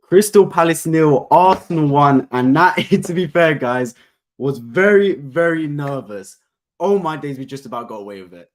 Crystal Palace nil, Arsenal 1, and that, to be fair, guys, was very, very nervous. Oh my days, we just about got away with it.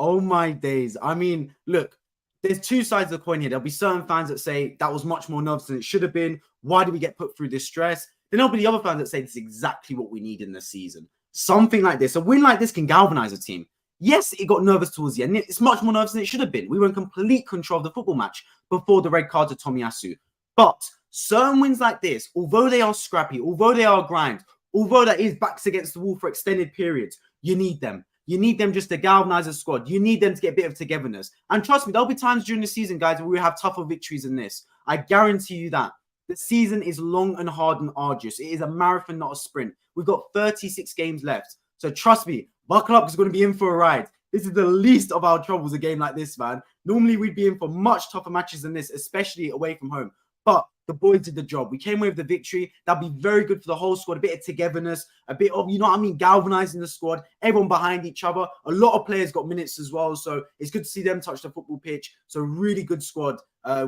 Oh my days. I mean, look, there's two sides of the coin here. There'll be certain fans that say that was much more nervous than it should have been. Why did we get put through this stress? Then there'll be the other fans that say this is exactly what we need in this season. Something like this. A win like this can galvanize a team. Yes, it got nervous towards the end. It's much more nervous than it should have been. We were in complete control of the football match before the red card to Tomiyasu. But certain wins like this, although they are scrappy, although they are grind, although that is backs against the wall for extended periods, you need them. You need them just to galvanize a squad. You need them to get a bit of togetherness. And trust me, there'll be times during the season, guys, where we have tougher victories than this. I guarantee you that. The season is long and hard and arduous. It is a marathon, not a sprint. We've got 36 games left. So trust me, buckle up, because we're going to be in for a ride. This is the least of our troubles, a game like this, man. Normally, we'd be in for much tougher matches than this, especially away from home. But the boys did the job. We came away with the victory. That'd be very good for the whole squad. A bit of togetherness, a bit of, you know what I mean, galvanizing the squad. Everyone behind each other. A lot of players got minutes as well. So it's good to see them touch the football pitch. So really good squad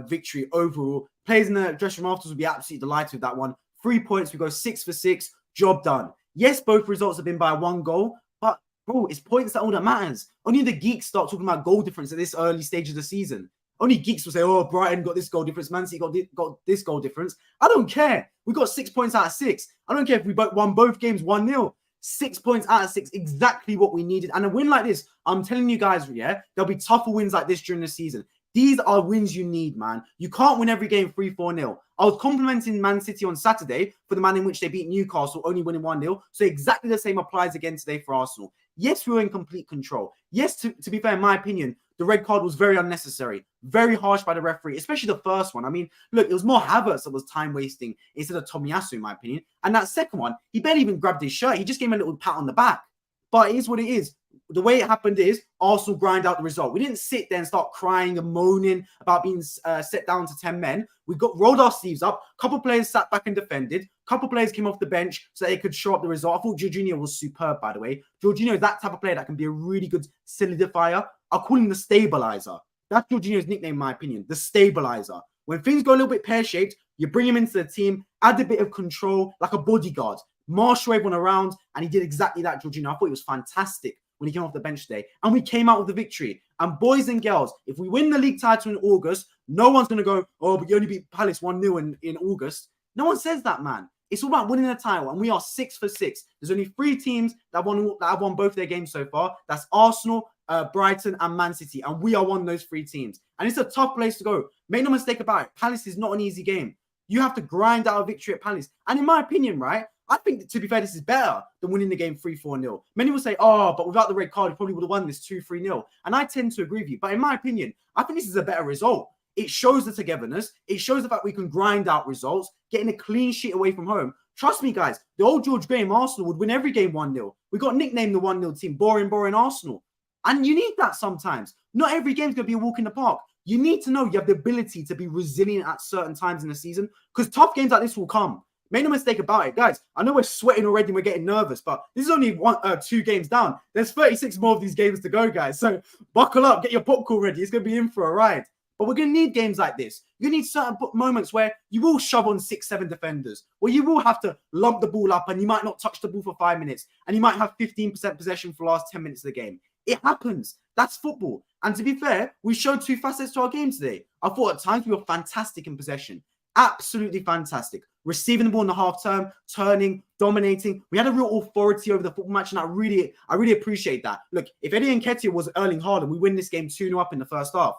victory overall. Players in the dressing room afterwards will be absolutely delighted with that one. 3 points. We go 6 for 6. Job done. Yes, both results have been by 1 goal. But, bro, it's points that all that matters. Only the geeks start talking about goal difference at this early stage of the season. Only geeks will say, oh, Brighton got this goal difference. Man City got this goal difference. I don't care. We got 6 points out of 6. I don't care if we won both games 1-0. 6 points out of 6, exactly what we needed. And a win like this, I'm telling you guys, yeah, there'll be tougher wins like this during the season. These are wins you need, man. You can't win every game 3-4-0. I was complimenting Man City on Saturday for the manner in which they beat Newcastle, only winning 1-0. So exactly the same applies again today for Arsenal. Yes, we were in complete control. Yes, to be fair, in my opinion, the red card was very unnecessary, very harsh by the referee, especially the first one. I mean, look, it was more Havertz that was time wasting instead of Tomiyasu, in my opinion. And that second one, he barely even grabbed his shirt. He just gave him a little pat on the back. But it is what it is. The way it happened is Arsenal grind out the result. We didn't sit there and start crying and moaning about being set down to 10 men. We rolled our sleeves up. A couple of players sat back and defended. A couple of players came off the bench so they could show up the result. I thought Jorginho was superb, by the way. Jorginho is that type of player that can be a really good solidifier. I'll call him the stabilizer. That's Jorginho's nickname, in my opinion, the stabilizer. When things go a little bit pear-shaped, you bring him into the team, add a bit of control, like a bodyguard. Marshal everyone around, and he did exactly that, Jorginho. I thought it was fantastic when he came off the bench today. And we came out with the victory. And boys and girls, if we win the league title in August, no one's going to go, oh, but you only beat Palace 1-0 in August. No one says that, man. It's all about winning the title, and we are 6 for 6. There's only 3 teams that have won both their games so far. That's Arsenal, Brighton, and Man City. And we are one of those 3 teams. And it's a tough place to go. Make no mistake about it. Palace is not an easy game. You have to grind out a victory at Palace. And in my opinion, right, I think, to be fair, this is better than winning the game 3-4-0. Many will say, oh, but without the red card, we probably would have won this 2-3-0. And I tend to agree with you. But in my opinion, I think this is a better result. It shows the togetherness. It shows the fact we can grind out results, getting a clean sheet away from home. Trust me, guys, the old George Graham Arsenal would win every game 1-0. We got nicknamed the 1-0 team, boring Arsenal. And you need that sometimes. Not every game's going to be a walk in the park. You need to know you have the ability to be resilient at certain times in the season, because tough games like this will come. Make no mistake about it, guys. I know we're sweating already and we're getting nervous, but this is only 2 games down. There's 36 more of these games to go, guys. So buckle up, get your popcorn ready. It's going to be in for a ride. But we're going to need games like this. You're going to need certain moments where you will shove on 6-7 defenders, where you will have to lump the ball up and you might not touch the ball for 5 minutes, and you might have 15% possession for the last 10 minutes of the game. It happens. That's football. And to be fair, we showed 2 facets to our game today. I thought at times we were fantastic in possession. Absolutely fantastic. Receiving the ball in the half term, turning, dominating. We had a real authority over the football match, and I really appreciate that. Look, if Nketiah was Erling Haaland, we win this game 2-0 up in the first half.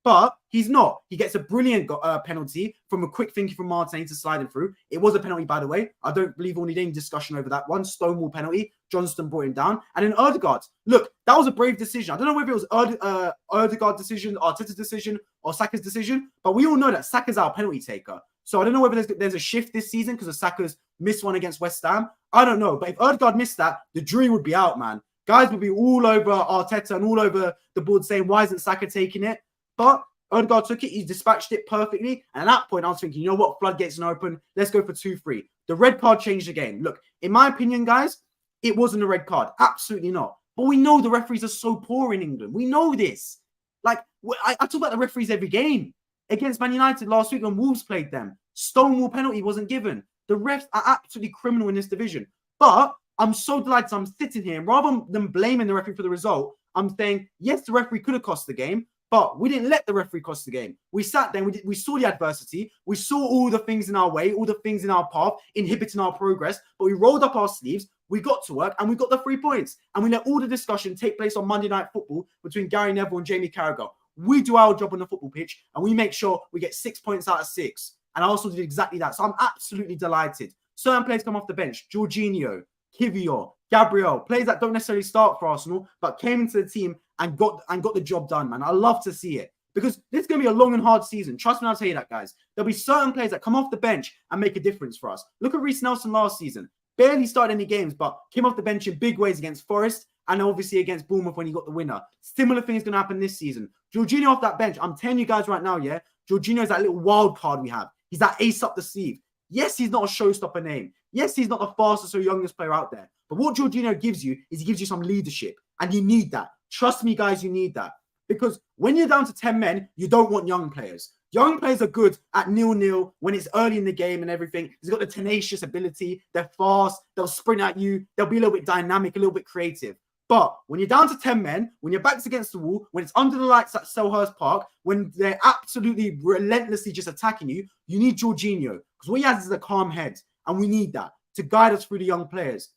But he's not. He gets a brilliant penalty from a quick thinking from Martinelli to slide him through. It was a penalty, by the way. I don't believe we'll need any discussion over that one. Stonewall penalty. Johnston brought him down. And then Odegaard. Look, that was a brave decision. I don't know whether it was Odegaard's decision, Arteta's decision, or Saka's decision, but we all know that Saka's our penalty taker. So I don't know whether there's a shift this season because of Saka's missed one against West Ham. I don't know. But if Odegaard missed that, the jury would be out, man. Guys would be all over Arteta and all over the board saying, why isn't Saka taking it? But Odegaard took it. He dispatched it perfectly. And at that point, I was thinking, you know what? Floodgates are open. Let's go for 2-3. The red card changed the game. Look, in my opinion, guys, it wasn't a red card. Absolutely not. But we know the referees are so poor in England. We know this. Like, I talk about the referees every game. Against Man United last week when Wolves played them. Stonewall penalty wasn't given. The refs are absolutely criminal in this division. But I'm so delighted I'm sitting here, and rather than blaming the referee for the result, I'm saying, yes, the referee could have cost the game, but we didn't let the referee cost the game. We sat there, we saw the adversity, we saw all the things in our way, all the things in our path, inhibiting our progress, but we rolled up our sleeves, we got to work, and we got the 3 points. And we let all the discussion take place on Monday Night Football between Gary Neville and Jamie Carragher. We do our job on the football pitch, and we make sure we get 6 points out of 6. And I also did exactly that. So I'm absolutely delighted. Certain players come off the bench. Jorginho, Kivior, Gabriel, players that don't necessarily start for Arsenal, but came into the team and got the job done, man. I love to see it because this is going to be a long and hard season. Trust me, I'll tell you that, guys. There'll be certain players that come off the bench and make a difference for us. Look at Reece Nelson last season. Barely started any games, but came off the bench in big ways against Forest and obviously against Bournemouth when he got the winner. Similar thing is going to happen this season. Jorginho off that bench. I'm telling you guys right now, yeah, Jorginho is that little wild card we have. He's that ace up the sleeve. Yes, he's not a showstopper name. Yes, he's not the fastest or youngest player out there. But what Jorginho gives you is he gives you some leadership. And you need that. Trust me, guys, you need that. Because when you're down to 10 men, you don't want young players. Young players are good at 0-0 when it's early in the game and everything. They've got the tenacious ability. They're fast. They'll sprint at you. They'll be a little bit dynamic, a little bit creative. But when you're down to 10 men, when your back's against the wall, when it's under the lights at Selhurst Park, when they're absolutely relentlessly just attacking you, you need Jorginho. Because what he has is a calm head. And we need that to guide us through the young players.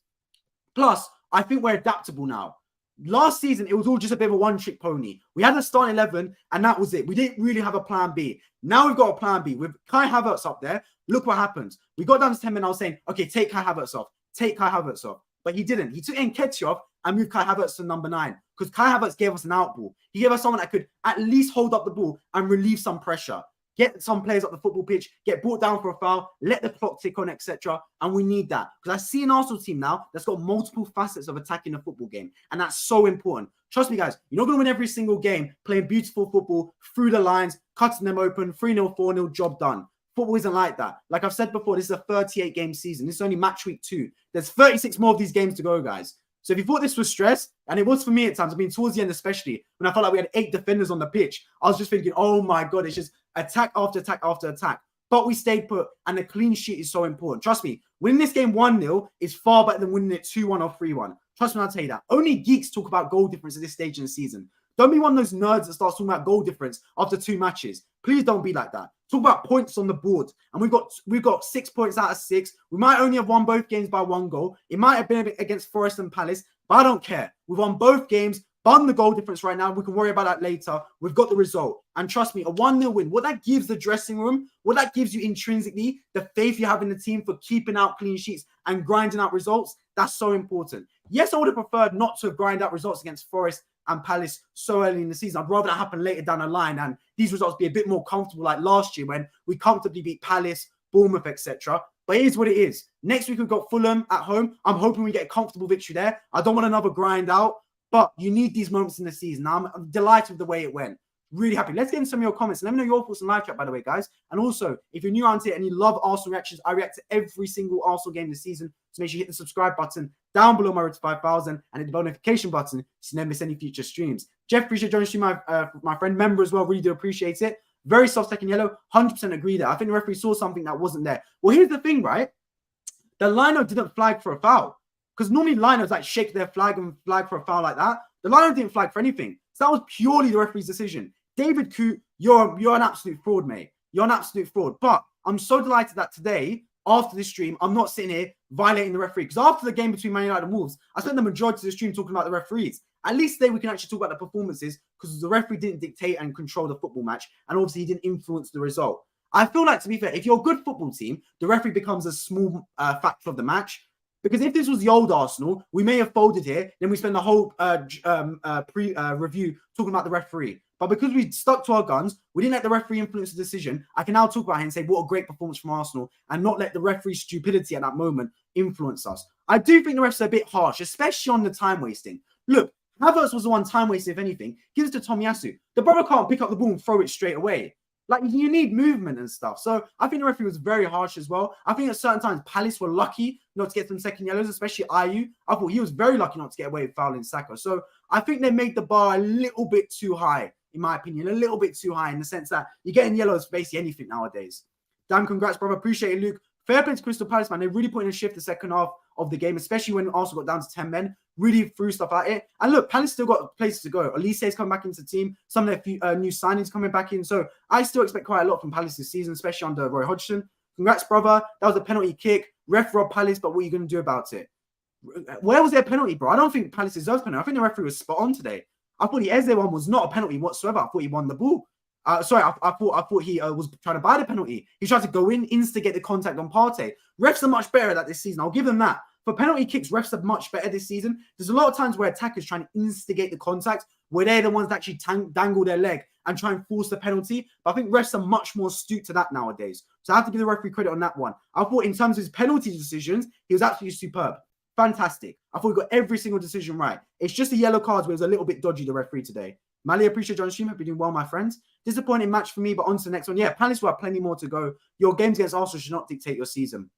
Plus, I think we're adaptable now. Last season, it was all just a bit of a one-trick pony. We had a starting 11, and that was it. We didn't really have a plan B. Now we've got a plan B. With Kai Havertz up there, look what happens. We got down to 10 men, I was saying, okay, take Kai Havertz off. Take Kai Havertz off. But he didn't. He took Nketiah off and moved Kai Havertz to number 9 because Kai Havertz gave us an out ball. He gave us someone that could at least hold up the ball and relieve some pressure. Get some players up the football pitch, get brought down for a foul, let the clock tick on, etc. And we need that. Because I see an Arsenal team now that's got multiple facets of attacking the football game. And that's so important. Trust me, guys, you're not going to win every single game playing beautiful football through the lines, cutting them open, 3-0, 4-0, job done. Football isn't like that. Like I've said before, this is a 38-game season. This is only match week 2. There's 36 more of these games to go, guys. So if you thought this was stress, and it was for me at times, I mean, towards the end especially, when I felt like we had 8 defenders on the pitch, I was just thinking, oh my God, it's just attack after attack after attack. But we stayed put, and the clean sheet is so important. Trust me, winning this game 1-0 is far better than winning it 2-1 or 3-1. Trust me, I'll tell you that. Only geeks talk about goal difference at this stage in the season. Don't be one of those nerds that starts talking about goal difference after 2 matches. Please don't be like that. Talk about points on the board. And we've got 6 points out of 6. We might only have won both games by 1 goal. It might have been against Forest and Palace, but I don't care. We've won both games. Bun the goal difference right now. We can worry about that later. We've got the result. And trust me, a 1-0 win, what that gives the dressing room, what that gives you intrinsically, the faith you have in the team for keeping out clean sheets and grinding out results, that's so important. Yes, I would have preferred not to grind out results against Forest and Palace so early in the season. I'd rather that happen later down the line and these results be a bit more comfortable like last year when we comfortably beat Palace, Bournemouth, etc. But it is what it is. Next week, we've got Fulham at home. I'm hoping we get a comfortable victory there. I don't want another grind out. But you need these moments in the season. Now, I'm delighted with the way it went. Really happy. Let's get into some of your comments. Let me know your thoughts on live chat, by the way, guys. And also, if you're new around here and you love Arsenal reactions, I react to every single Arsenal game this season. So make sure you hit the subscribe button down below my road to 5,000 and hit the bell notification button so you never miss any future streams. Jeff, appreciate joining stream, my friend member as well. Really do appreciate it. Very soft second yellow. 100% agree there. I think the referee saw something that wasn't there. Well, here's the thing, right? The lino didn't flag for a foul. Because normally linos like shake their flag and flag for a foul like that. The lino didn't flag for anything. So that was purely the referee's decision. David Coote, you're an absolute fraud, mate. You're an absolute fraud. But I'm so delighted that today, after this stream, I'm not sitting here violating the referee. Because after the game between Man United and Wolves, I spent the majority of the stream talking about the referees. At least today we can actually talk about the performances because the referee didn't dictate and control the football match. And obviously he didn't influence the result. I feel like, to be fair, if you're a good football team, the referee becomes a small factor of the match. Because if this was the old Arsenal, we may have folded here. Then we spend the whole review talking about the referee. But because we stuck to our guns, we didn't let the referee influence the decision. I can now talk about it and say, what a great performance from Arsenal and not let the referee's stupidity at that moment influence us. I do think the refs are a bit harsh, especially on the time wasting. Look, Havertz was the one time wasting, if anything. Give it to Tomiyasu. The brother can't pick up the ball and throw it straight away. Like, you need movement and stuff. So I think the referee was very harsh as well. I think at certain times, Palace were lucky not to get some second yellows, especially Ayew. I thought he was very lucky not to get away with fouling Saka. So I think they made the bar a little bit too high, in my opinion. A little bit too high in the sense that you're getting yellows for basically anything nowadays. Damn, congrats, brother. Appreciate it, Luke. Fair play to Crystal Palace, man. They really put in a shift the second half of the game, especially when Arsenal got down to 10 men. Really threw stuff at it. And look, Palace still got places to go. Elise's coming back into the team. Some of their new signings coming back in. So I still expect quite a lot from Palace this season, especially under Roy Hodgson. Congrats, brother. That was a penalty kick. Ref robbed Palace, but what are you going to do about it? Where was their penalty, bro? I don't think Palace deserves penalty. I think the referee was spot on today. I thought the Eze one was not a penalty whatsoever. I thought he won the ball. I thought he was trying to buy the penalty. He tried to go in, instigate the contact on Partey. Refs are much better at that this season. I'll give them that. For penalty kicks, refs are much better this season. There's a lot of times where attackers trying to instigate the contact, where they're the ones that actually dangle their leg and try and force the penalty. But I think refs are much more astute to that nowadays. So I have to give the referee credit on that one. I thought in terms of his penalty decisions, he was absolutely superb. Fantastic. I thought he got every single decision right. It's just the yellow cards where it was a little bit dodgy, the referee today. Mali, appreciate you on the stream. Hope you're doing well, my friends. Disappointing match for me, but on to the next one. Yeah, Palace will have plenty more to go. Your games against Arsenal should not dictate your season.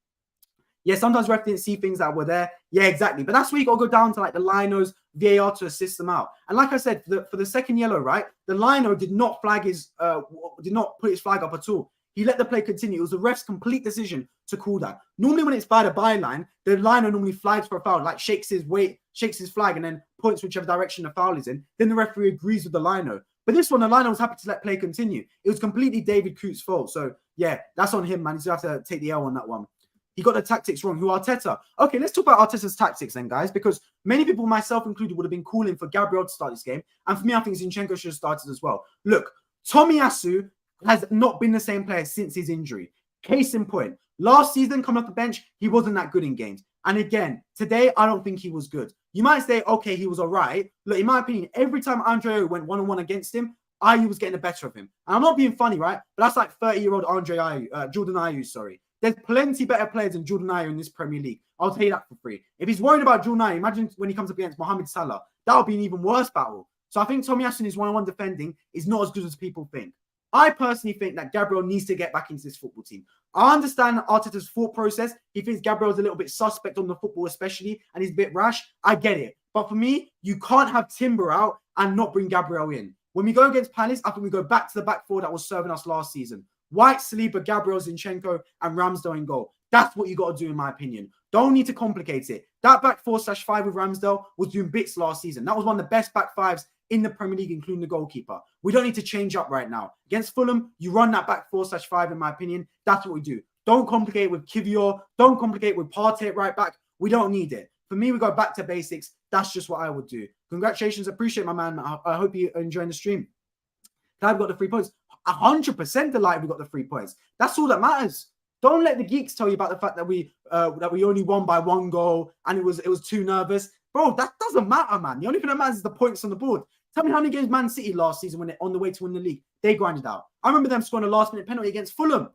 Yeah, sometimes ref didn't see things that were there. Yeah, exactly. But that's where you got to go down to like the Linos, VAR to assist them out. And like I said, for the second yellow, right, the Lino did not put his flag up at all. He let the play continue. It was the ref's complete decision to call that. Normally when it's by the byline, the Lino normally flags for a foul, like shakes his flag and then points whichever direction the foul is in. Then the referee agrees with the Lino. But this one, the Lino was happy to let play continue. It was completely David Coote's fault. So yeah, that's on him, man. He's going to have to take the L on that one. He got the tactics wrong. Who, Arteta? Okay, let's talk about Arteta's tactics then, guys, because many people, myself included, would have been calling for Gabriel to start this game. And for me, I think Zinchenko should have started as well. Look, Tomiyasu has not been the same player since his injury. Case in point, last season, coming off the bench, he wasn't that good in games. And again, today, I don't think he was good. You might say, okay, he was all right. Look, in my opinion, every time Andre went one-on-one against him, Ayew was getting the better of him. And I'm not being funny, right? But that's like 30-year-old Jordan Ayew, sorry. There's plenty better players than Jordan Ayew in this Premier League. I'll tell you that for free. If he's worried about Jordan Ayew, imagine when he comes up against Mohamed Salah. That'll be an even worse battle. So I think Tomiyasu in his one-on-one defending is not as good as people think. I personally think that Gabriel needs to get back into this football team. I understand Arteta's thought process. He thinks Gabriel's a little bit suspect on the football especially, and he's a bit rash. I get it. But for me, you can't have Timber out and not bring Gabriel in. When we go against Palace, I think we go back to the back four that was serving us last season. White, Saliba, Gabriel, Zinchenko, and Ramsdale in goal. That's what you got to do, in my opinion. Don't need to complicate it. That back 4/5 with Ramsdale was doing bits last season. That was one of the best back fives in the Premier League, including the goalkeeper. We don't need to change up right now. Against Fulham, you run that back 4/5, in my opinion. That's what we do. Don't complicate it with Kivior. Don't complicate it with Partey at right back. We don't need it. For me, we go back to basics. That's just what I would do. Congratulations. Appreciate my man. I hope you're enjoying the stream. I've got the 3 points. 100% delighted we got the 3 points. That's all that matters. Don't let the geeks tell you about the fact that we only won by 1 goal and it was too nervous. Bro, that doesn't matter, man. The only thing that matters is the points on the board. Tell me how many games Man City last season when they're on the way to win the league, they grinded out. I remember them scoring a last-minute penalty against Fulham.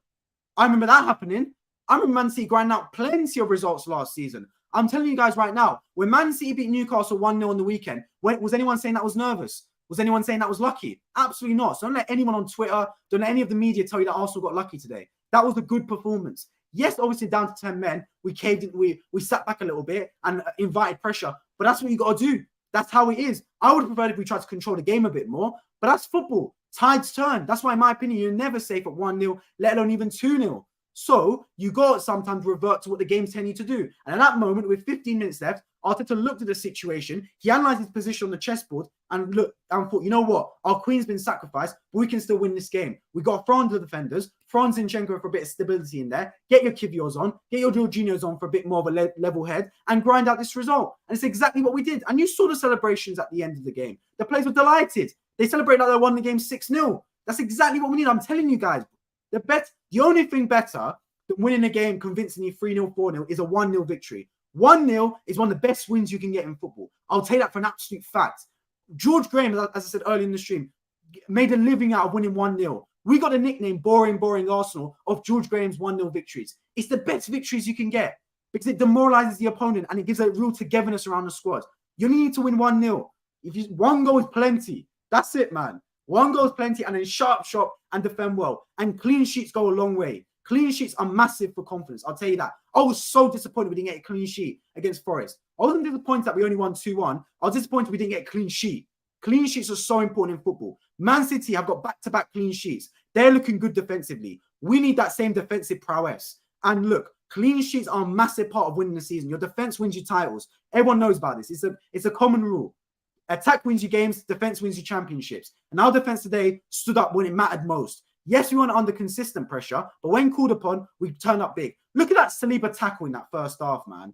I remember that happening. I remember Man City grinding out plenty of results last season. I'm telling you guys right now, when Man City beat Newcastle 1-0 on the weekend, was anyone saying that was nervous? Was anyone saying that was lucky? Absolutely not. So don't let anyone on Twitter, don't let any of the media tell you that Arsenal got lucky today. That was a good performance. Yes, obviously down to 10 men, we caved in, we sat back a little bit and invited pressure. But that's what you got to do. That's how it is. I would have preferred if we tried to control the game a bit more, but that's football. Tides turn. That's why, in my opinion, you're never safe at 1-0, let alone even 2-0. So you got to sometimes revert to what the game's telling you to do. And at that moment, with 15 minutes left, Arteta looked at the situation. He analysed his position on the chessboard and looked and thought, you know what? Our queen's been sacrificed, but we can still win this game. We got Franz the defenders, Franz Zinchenko for a bit of stability in there. Get your Kiviors on, get your Jorginhos on for a bit more of a level head and grind out this result. And it's exactly what we did. And you saw the celebrations at the end of the game. The players were delighted. They celebrated like they won the game 6-0. That's exactly what we need. I'm telling you guys, the only thing better than winning a game convincingly 3-0, 4-0 is a 1-0 victory. 1-0 is one of the best wins you can get in football. I'll take that for an absolute fact. George Graham, as I said earlier in the stream, made a living out of winning 1-0. We got a nickname, Boring Arsenal, of George Graham's 1-0 victories. It's the best victories you can get because it demoralizes the opponent and it gives a real togetherness around the squad. You only need to win 1-0. One goal is plenty. That's it, man. 1 goal is plenty, and then sharp shot and defend well. And clean sheets go a long way. Clean sheets are massive for confidence. I'll tell you that. I was so disappointed we didn't get a clean sheet against Forest. I wasn't disappointed that we only won 2-1. I was disappointed we didn't get a clean sheet. Clean sheets are so important in football. Man City have got back-to-back clean sheets. They're looking good defensively. We need that same defensive prowess. And look, clean sheets are a massive part of winning the season. Your defense wins you titles. Everyone knows about this. It's a common rule. Attack wins you games, defense wins you championships. And our defense today stood up when it mattered most. Yes, we weren't under consistent pressure, but when called upon, we turned up big. Look at that Saliba tackle in that first half, man.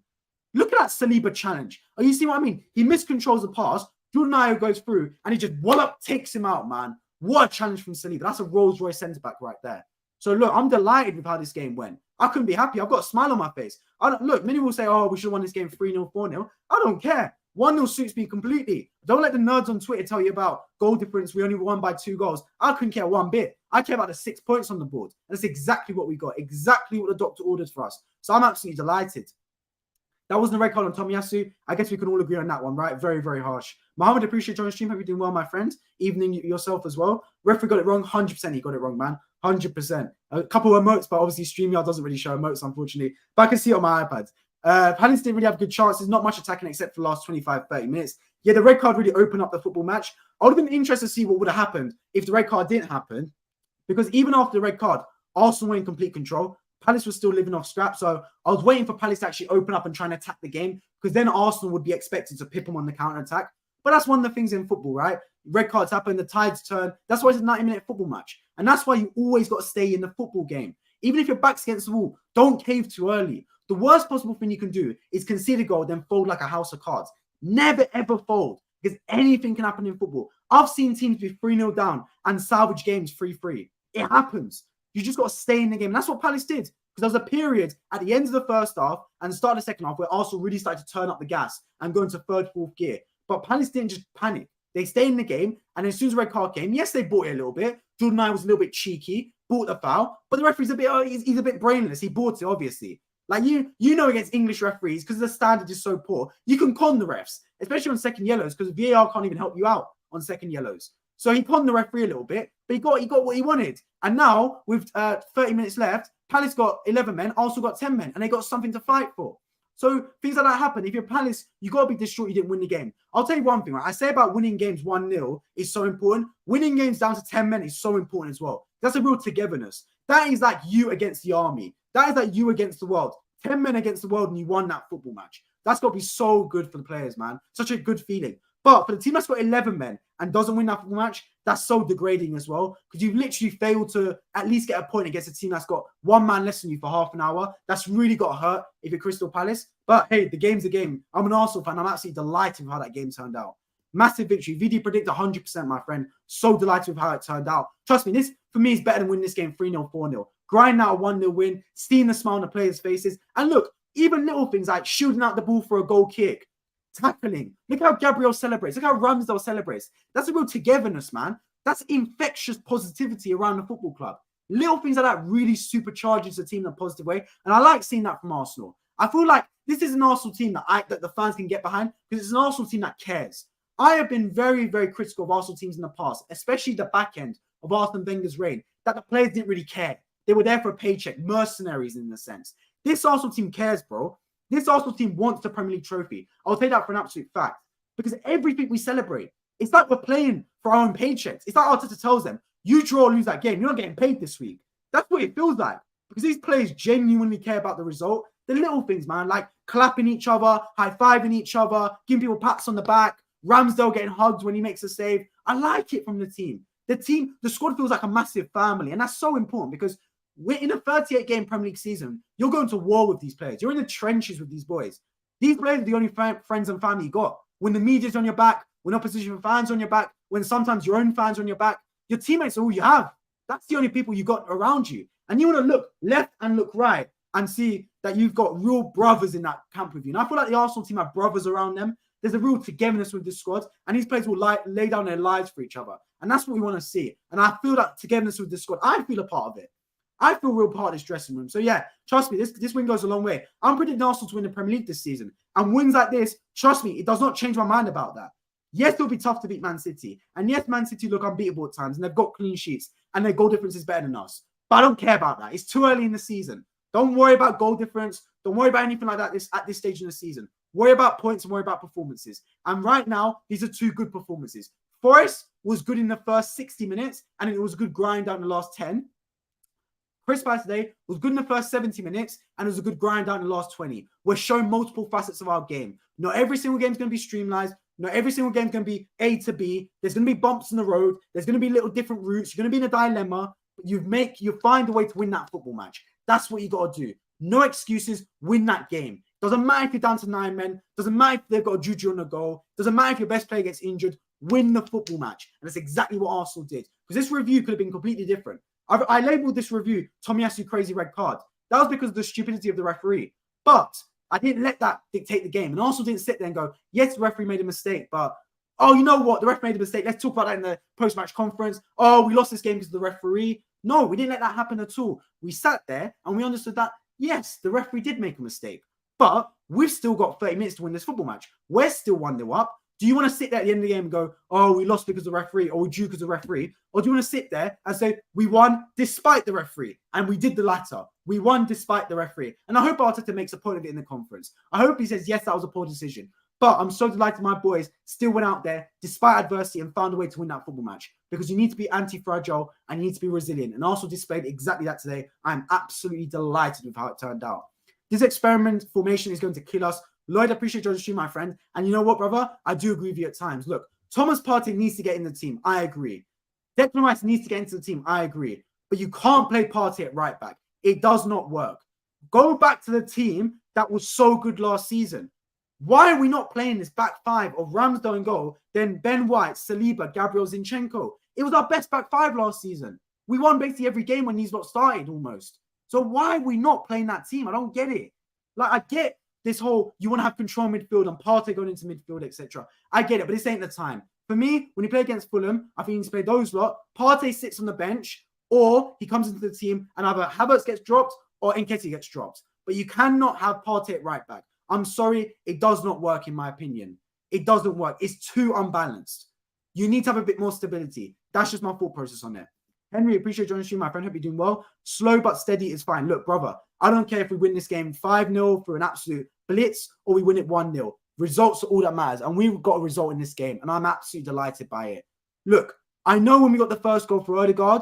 Look at that Saliba challenge. Oh, you see what I mean? He miscontrols the pass. Jordan goes through and he just wallop takes him out, man. What a challenge from Saliba. That's a Rolls Royce centre back right there. So look, I'm delighted with how this game went. I couldn't be happy. I've got a smile on my face. Look, many will say, oh, we should have won this game 3-0, 4-0. I don't care. 1-0 suits me completely. Don't let the nerds on Twitter tell you about goal difference. We only won by 2 goals. I couldn't care one bit. I care about the 6 points on the board. And that's exactly what we got. Exactly what the doctor ordered for us. So I'm absolutely delighted. That wasn't a red card on Tomiyasu. I guess we can all agree on that one, right? Very, very harsh. Mohammed, appreciate you on the stream. Hope you're doing well, my friend. Evening yourself as well. Referee got it wrong. 100% he got it wrong, man. 100%. A couple of emotes, but obviously StreamYard doesn't really show emotes, unfortunately. But I can see it on my iPad. Palace didn't really have good chances. Not much attacking except for the last 25, 30 minutes. Yeah, the red card really opened up the football match. I would have been interested to see what would have happened if the red card didn't happen. Because even after the red card, Arsenal were in complete control. Palace was still living off scrap. So I was waiting for Palace to actually open up and try and attack the game, because then Arsenal would be expected to pip them on the counter-attack. But that's one of the things in football, right? Red cards happen, the tides turn. That's why it's a 90-minute football match. And that's why you always got to stay in the football game. Even if your back's against the wall, don't cave too early. The worst possible thing you can do is concede a goal, then fold like a house of cards. Never, ever fold, because anything can happen in football. I've seen teams be 3-0 down and salvage games 3-3. It happens. You just got to stay in the game. And that's what Palace did. Because there was a period at the end of the first half and the start of the second half where Arsenal really started to turn up the gas and go into third, fourth gear. But Palace didn't just panic. They stayed in the game. And as soon as the red card came, yes, they bought it a little bit. Jordan was a little bit cheeky, bought the foul. But the referee's he's a bit brainless. He bought it, obviously. Like, you know, against English referees, because the standard is so poor, you can con the refs, especially on second yellows, because VAR can't even help you out on second yellows. So he conned the referee a little bit, but he got what he wanted. And now, with 30 minutes left, Palace got 11 men, Arsenal got 10 men, and they got something to fight for. So things like that happen. If you're Palace, you got to be distraught you didn't win the game. I'll tell you one thing, right? I say about winning games 1-0 is so important. Winning games down to 10 men is so important as well. That's a real togetherness. That is like you against the army. That is like you against the world. 10 men against the world and you won that football match. That's got to be so good for the players, man. Such a good feeling. But for the team that's got 11 men and doesn't win that football match, that's so degrading as well. Because you've literally failed to at least get a point against a team that's got one man less than you for half an hour. That's really got to hurt if you're Crystal Palace. But hey, the game's a game. I'm an Arsenal fan. I'm absolutely delighted with how that game turned out. Massive victory. VD predict 100%, my friend. So delighted with how it turned out. Trust me, this for me is better than winning this game 3-0, 4-0. Grind out a 1-0 win, seeing the smile on the players' faces. And look, even little things like shooting out the ball for a goal kick, tackling. Look how Gabriel celebrates. Look how Ramsdale celebrates. That's a real togetherness, man. That's infectious positivity around the football club. Little things like that really supercharges the team in a positive way. And I like seeing that from Arsenal. I feel like this is an Arsenal team that the fans can get behind, because it's an Arsenal team that cares. I have been very, very critical of Arsenal teams in the past, especially the back end of Arsene Wenger's reign, that the players didn't really care. They were there for a paycheck, mercenaries in a sense. This Arsenal team cares, bro. This Arsenal team wants the Premier League trophy. I'll take that for an absolute fact. Because everything we celebrate, it's like we're playing for our own paychecks. It's like Arteta tells them, you draw or lose that game, you're not getting paid this week. That's what it feels like. Because these players genuinely care about the result. The little things, man, like clapping each other, high-fiving each other, giving people pats on the back, Ramsdale getting hugs when he makes a save. I like it from the team. The squad feels like a massive family. And that's so important, because we're in a 38-game Premier League season. You're going to war with these players. You're in the trenches with these boys. These players are the only friends and family you got. When the media's on your back, when opposition fans are on your back, when sometimes your own fans are on your back, your teammates are all you have. That's the only people you got around you. And you want to look left and look right and see that you've got real brothers in that camp with you. And I feel like the Arsenal team have brothers around them. There's a real togetherness with this squad, and these players will lay down their lives for each other. And that's what we want to see. And I feel that togetherness with this squad, I feel a part of it. I feel real part of this dressing room. So yeah, trust me, this win goes a long way. I'm predicting Arsenal to win the Premier League this season. And wins like this, trust me, it does not change my mind about that. Yes, it'll be tough to beat Man City. And yes, Man City look unbeatable at times, and they've got clean sheets, and their goal difference is better than us. But I don't care about that. It's too early in the season. Don't worry about goal difference. Don't worry about anything like that at this stage in the season. Worry about points and worry about performances. And right now, these are two good performances. Forest was good in the first 60 minutes, and it was a good grind down the last 10. Chris Palace today was good in the first 70 minutes and it was a good grind out in the last 20. We're showing multiple facets of our game. Not every single game is going to be streamlined. Not every single game is going to be A to B. There's going to be bumps in the road. There's going to be little different routes. You're going to be in a dilemma. You find a way to win that football match. That's what you got to do. No excuses. Win that game. Doesn't matter if you're down to 9 men. Doesn't matter if they've got a Juju on the goal. Doesn't matter if your best player gets injured. Win the football match. And that's exactly what Arsenal did. Because this review could have been completely different. I labelled this review Tomiyasu crazy red card. That was because of the stupidity of the referee. But I didn't let that dictate the game. And Arsenal didn't sit there and go, yes, the referee made a mistake, but, oh, you know what? The referee made a mistake. Let's talk about that in the post-match conference. Oh, we lost this game because of the referee. No, we didn't let that happen at all. We sat there and we understood that, yes, the referee did make a mistake. But we've still got 30 minutes to win this football match. We're still 1-0 up. Do you want to sit there at the end of the game and go, oh, we lost because of the referee, or we drew because of the referee? Or do you want to sit there and say, we won despite the referee? And we did the latter. We won despite the referee. And I hope Arteta makes a point of it in the conference. I hope he says, yes, that was a poor decision. But I'm so delighted my boys still went out there despite adversity and found a way to win that football match. Because you need to be anti-fragile and you need to be resilient. And Arsenal displayed exactly that today. I'm absolutely delighted with how it turned out. This experiment formation is going to kill us. Lloyd, I appreciate your stream, my friend. And you know what, brother? I do agree with you at times. Look, Thomas Partey needs to get in the team. I agree. Declan Rice needs to get into the team. I agree. But you can't play Partey at right back. It does not work. Go back to the team that was so good last season. Why are we not playing this back five of Ramsdale in goal, then Ben White, Saliba, Gabriel Zinchenko? It was our best back five last season. We won basically every game when these lot started almost. So why are we not playing that team? I don't get it. Like, I get this whole, you want to have control midfield and Partey going into midfield, etc. I get it, but this ain't the time. For me, when you play against Fulham, I think you need to play those lot. Partey sits on the bench, or he comes into the team and either Havertz gets dropped or Nketiah gets dropped. But you cannot have Partey at right back. I'm sorry, it does not work in my opinion. It doesn't work. It's too unbalanced. You need to have a bit more stability. That's just my thought process on it. Henry, appreciate joining the stream, my friend. Hope you're doing well. Slow but steady is fine. Look, brother, I don't care if we win this game 5-0 for an absolute blitz or we win it 1-0. Results are all that matters. And we've got a result in this game. And I'm absolutely delighted by it. Look, I know when we got the first goal for Odegaard,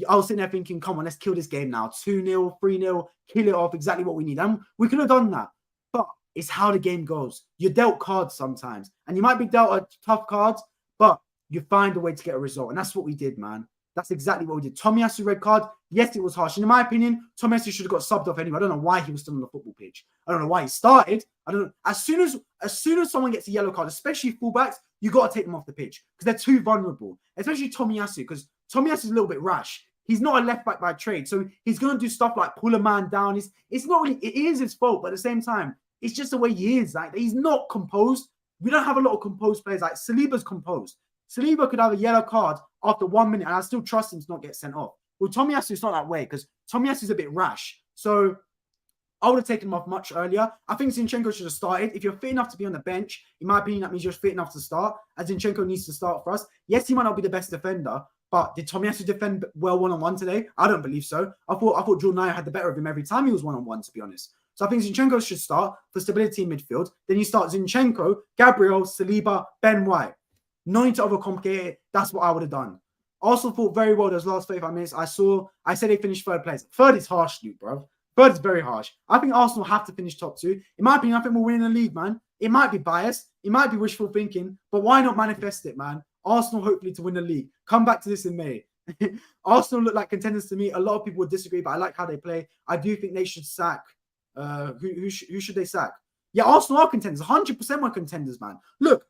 I was sitting there thinking, come on, let's kill this game now. 2-0, 3-0, kill it off, exactly what we need. And we could have done that. But it's how the game goes. You're dealt cards sometimes. And you might be dealt a tough cards, but you find a way to get a result. And that's what we did, man. That's exactly what we did. Tomiyasu red card. Yes, it was harsh. And in my opinion, Tomiyasu should have got subbed off anyway. I don't know why he was still on the football pitch. I don't know why he started. I don't know. As soon as someone gets a yellow card, especially fullbacks, you got to take them off the pitch because they're too vulnerable. Especially Tomiyasu, because Tomiyasu is a little bit rash. He's not a left back by trade, so he's going to do stuff like pull a man down. It's not really. It is his fault, but at the same time, it's just the way he is. Like, he's not composed. We don't have a lot of composed players. Like, Saliba's composed. Saliba could have a yellow card after 1 minute, and I still trust him to not get sent off. Well, Tomiyasu is not that way because Tomiyasu is a bit rash. So I would have taken him off much earlier. I think Zinchenko should have started. If you're fit enough to be on the bench, in my opinion, that means you're fit enough to start. And Zinchenko needs to start for us. Yes, he might not be the best defender, but did Tomiyasu defend well one-on-one today? I don't believe so. I thought Jordan Ayew had the better of him every time he was one-on-one, to be honest. So I think Zinchenko should start for stability in midfield. Then you start Zinchenko, Gabriel, Saliba, Ben White. No need to overcomplicate it. That's what I would have done. Arsenal fought very well those last 35 minutes. I said they finished third place. Third is harsh, Luke, bro. Third is very harsh. I think Arsenal have to finish top two. In my opinion, I think we're winning the league, man. It might be biased. It might be wishful thinking. But why not manifest it, man? Arsenal hopefully to win the league. Come back to this in May. Arsenal look like contenders to me. A lot of people would disagree, but I like how they play. I do think they should sack. Who should they sack? Yeah, Arsenal are contenders. 100% we're contenders, man. Look,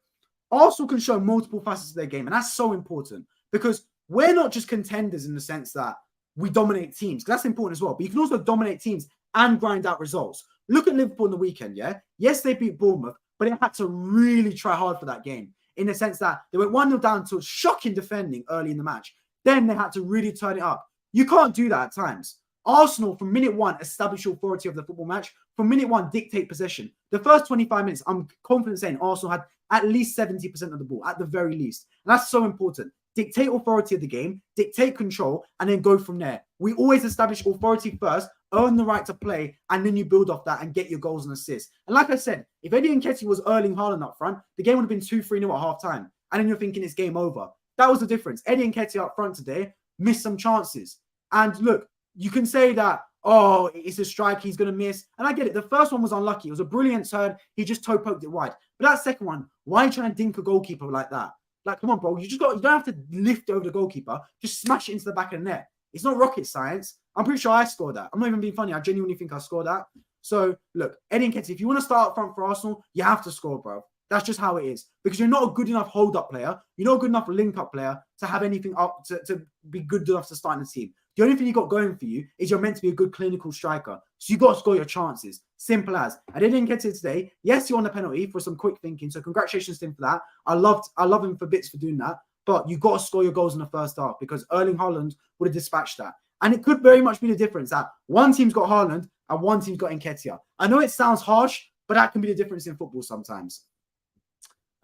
Arsenal can show multiple facets of their game, and that's so important because we're not just contenders in the sense that we dominate teams. That's important as well. But you can also dominate teams and grind out results. Look at Liverpool on the weekend, yeah? Yes, they beat Bournemouth, but they had to really try hard for that game in the sense that they went 1-0 down to shocking defending early in the match. Then they had to really turn it up. You can't do that at times. Arsenal, from minute one, establish authority of the football match. From minute one, dictate possession. The first 25 minutes, I'm confident saying Arsenal had at least 70% of the ball, at the very least. And that's so important. Dictate authority of the game, dictate control, and then go from there. We always establish authority first, earn the right to play, and then you build off that and get your goals and assists. And like I said, if Eddie Nketiah was Erling Haaland up front, the game would have been 2-3-0 at half-time. And then you're thinking it's game over. That was the difference. Eddie Nketiah up front today missed some chances. And look, you can say that, oh, it's a strike, he's going to miss. And I get it. The first one was unlucky. It was a brilliant turn. He just toe poked it wide. But that second one, why are you trying to dink a goalkeeper like that? Like, come on, bro. You don't have to lift over the goalkeeper. Just smash it into the back of the net. It's not rocket science. I'm pretty sure I scored that. I'm not even being funny. I genuinely think I scored that. So, look, Eddie Nketiah, if you want to start up front for Arsenal, you have to score, bro. That's just how it is. Because you're not a good enough hold-up player. You're not a good enough link-up player to have anything up, to be good enough to start in the team. The only thing you got going for you is you're meant to be a good clinical striker. So you got to score your chances. Simple as. I didn't get it today. Yes, he won the penalty for some quick thinking. So congratulations to him for that. I love him for bits for doing that. But you got to score your goals in the first half because Erling Haaland would have dispatched that. And it could very much be the difference that one team's got Haaland and one team's got Nketiah. I know it sounds harsh, but that can be the difference in football sometimes.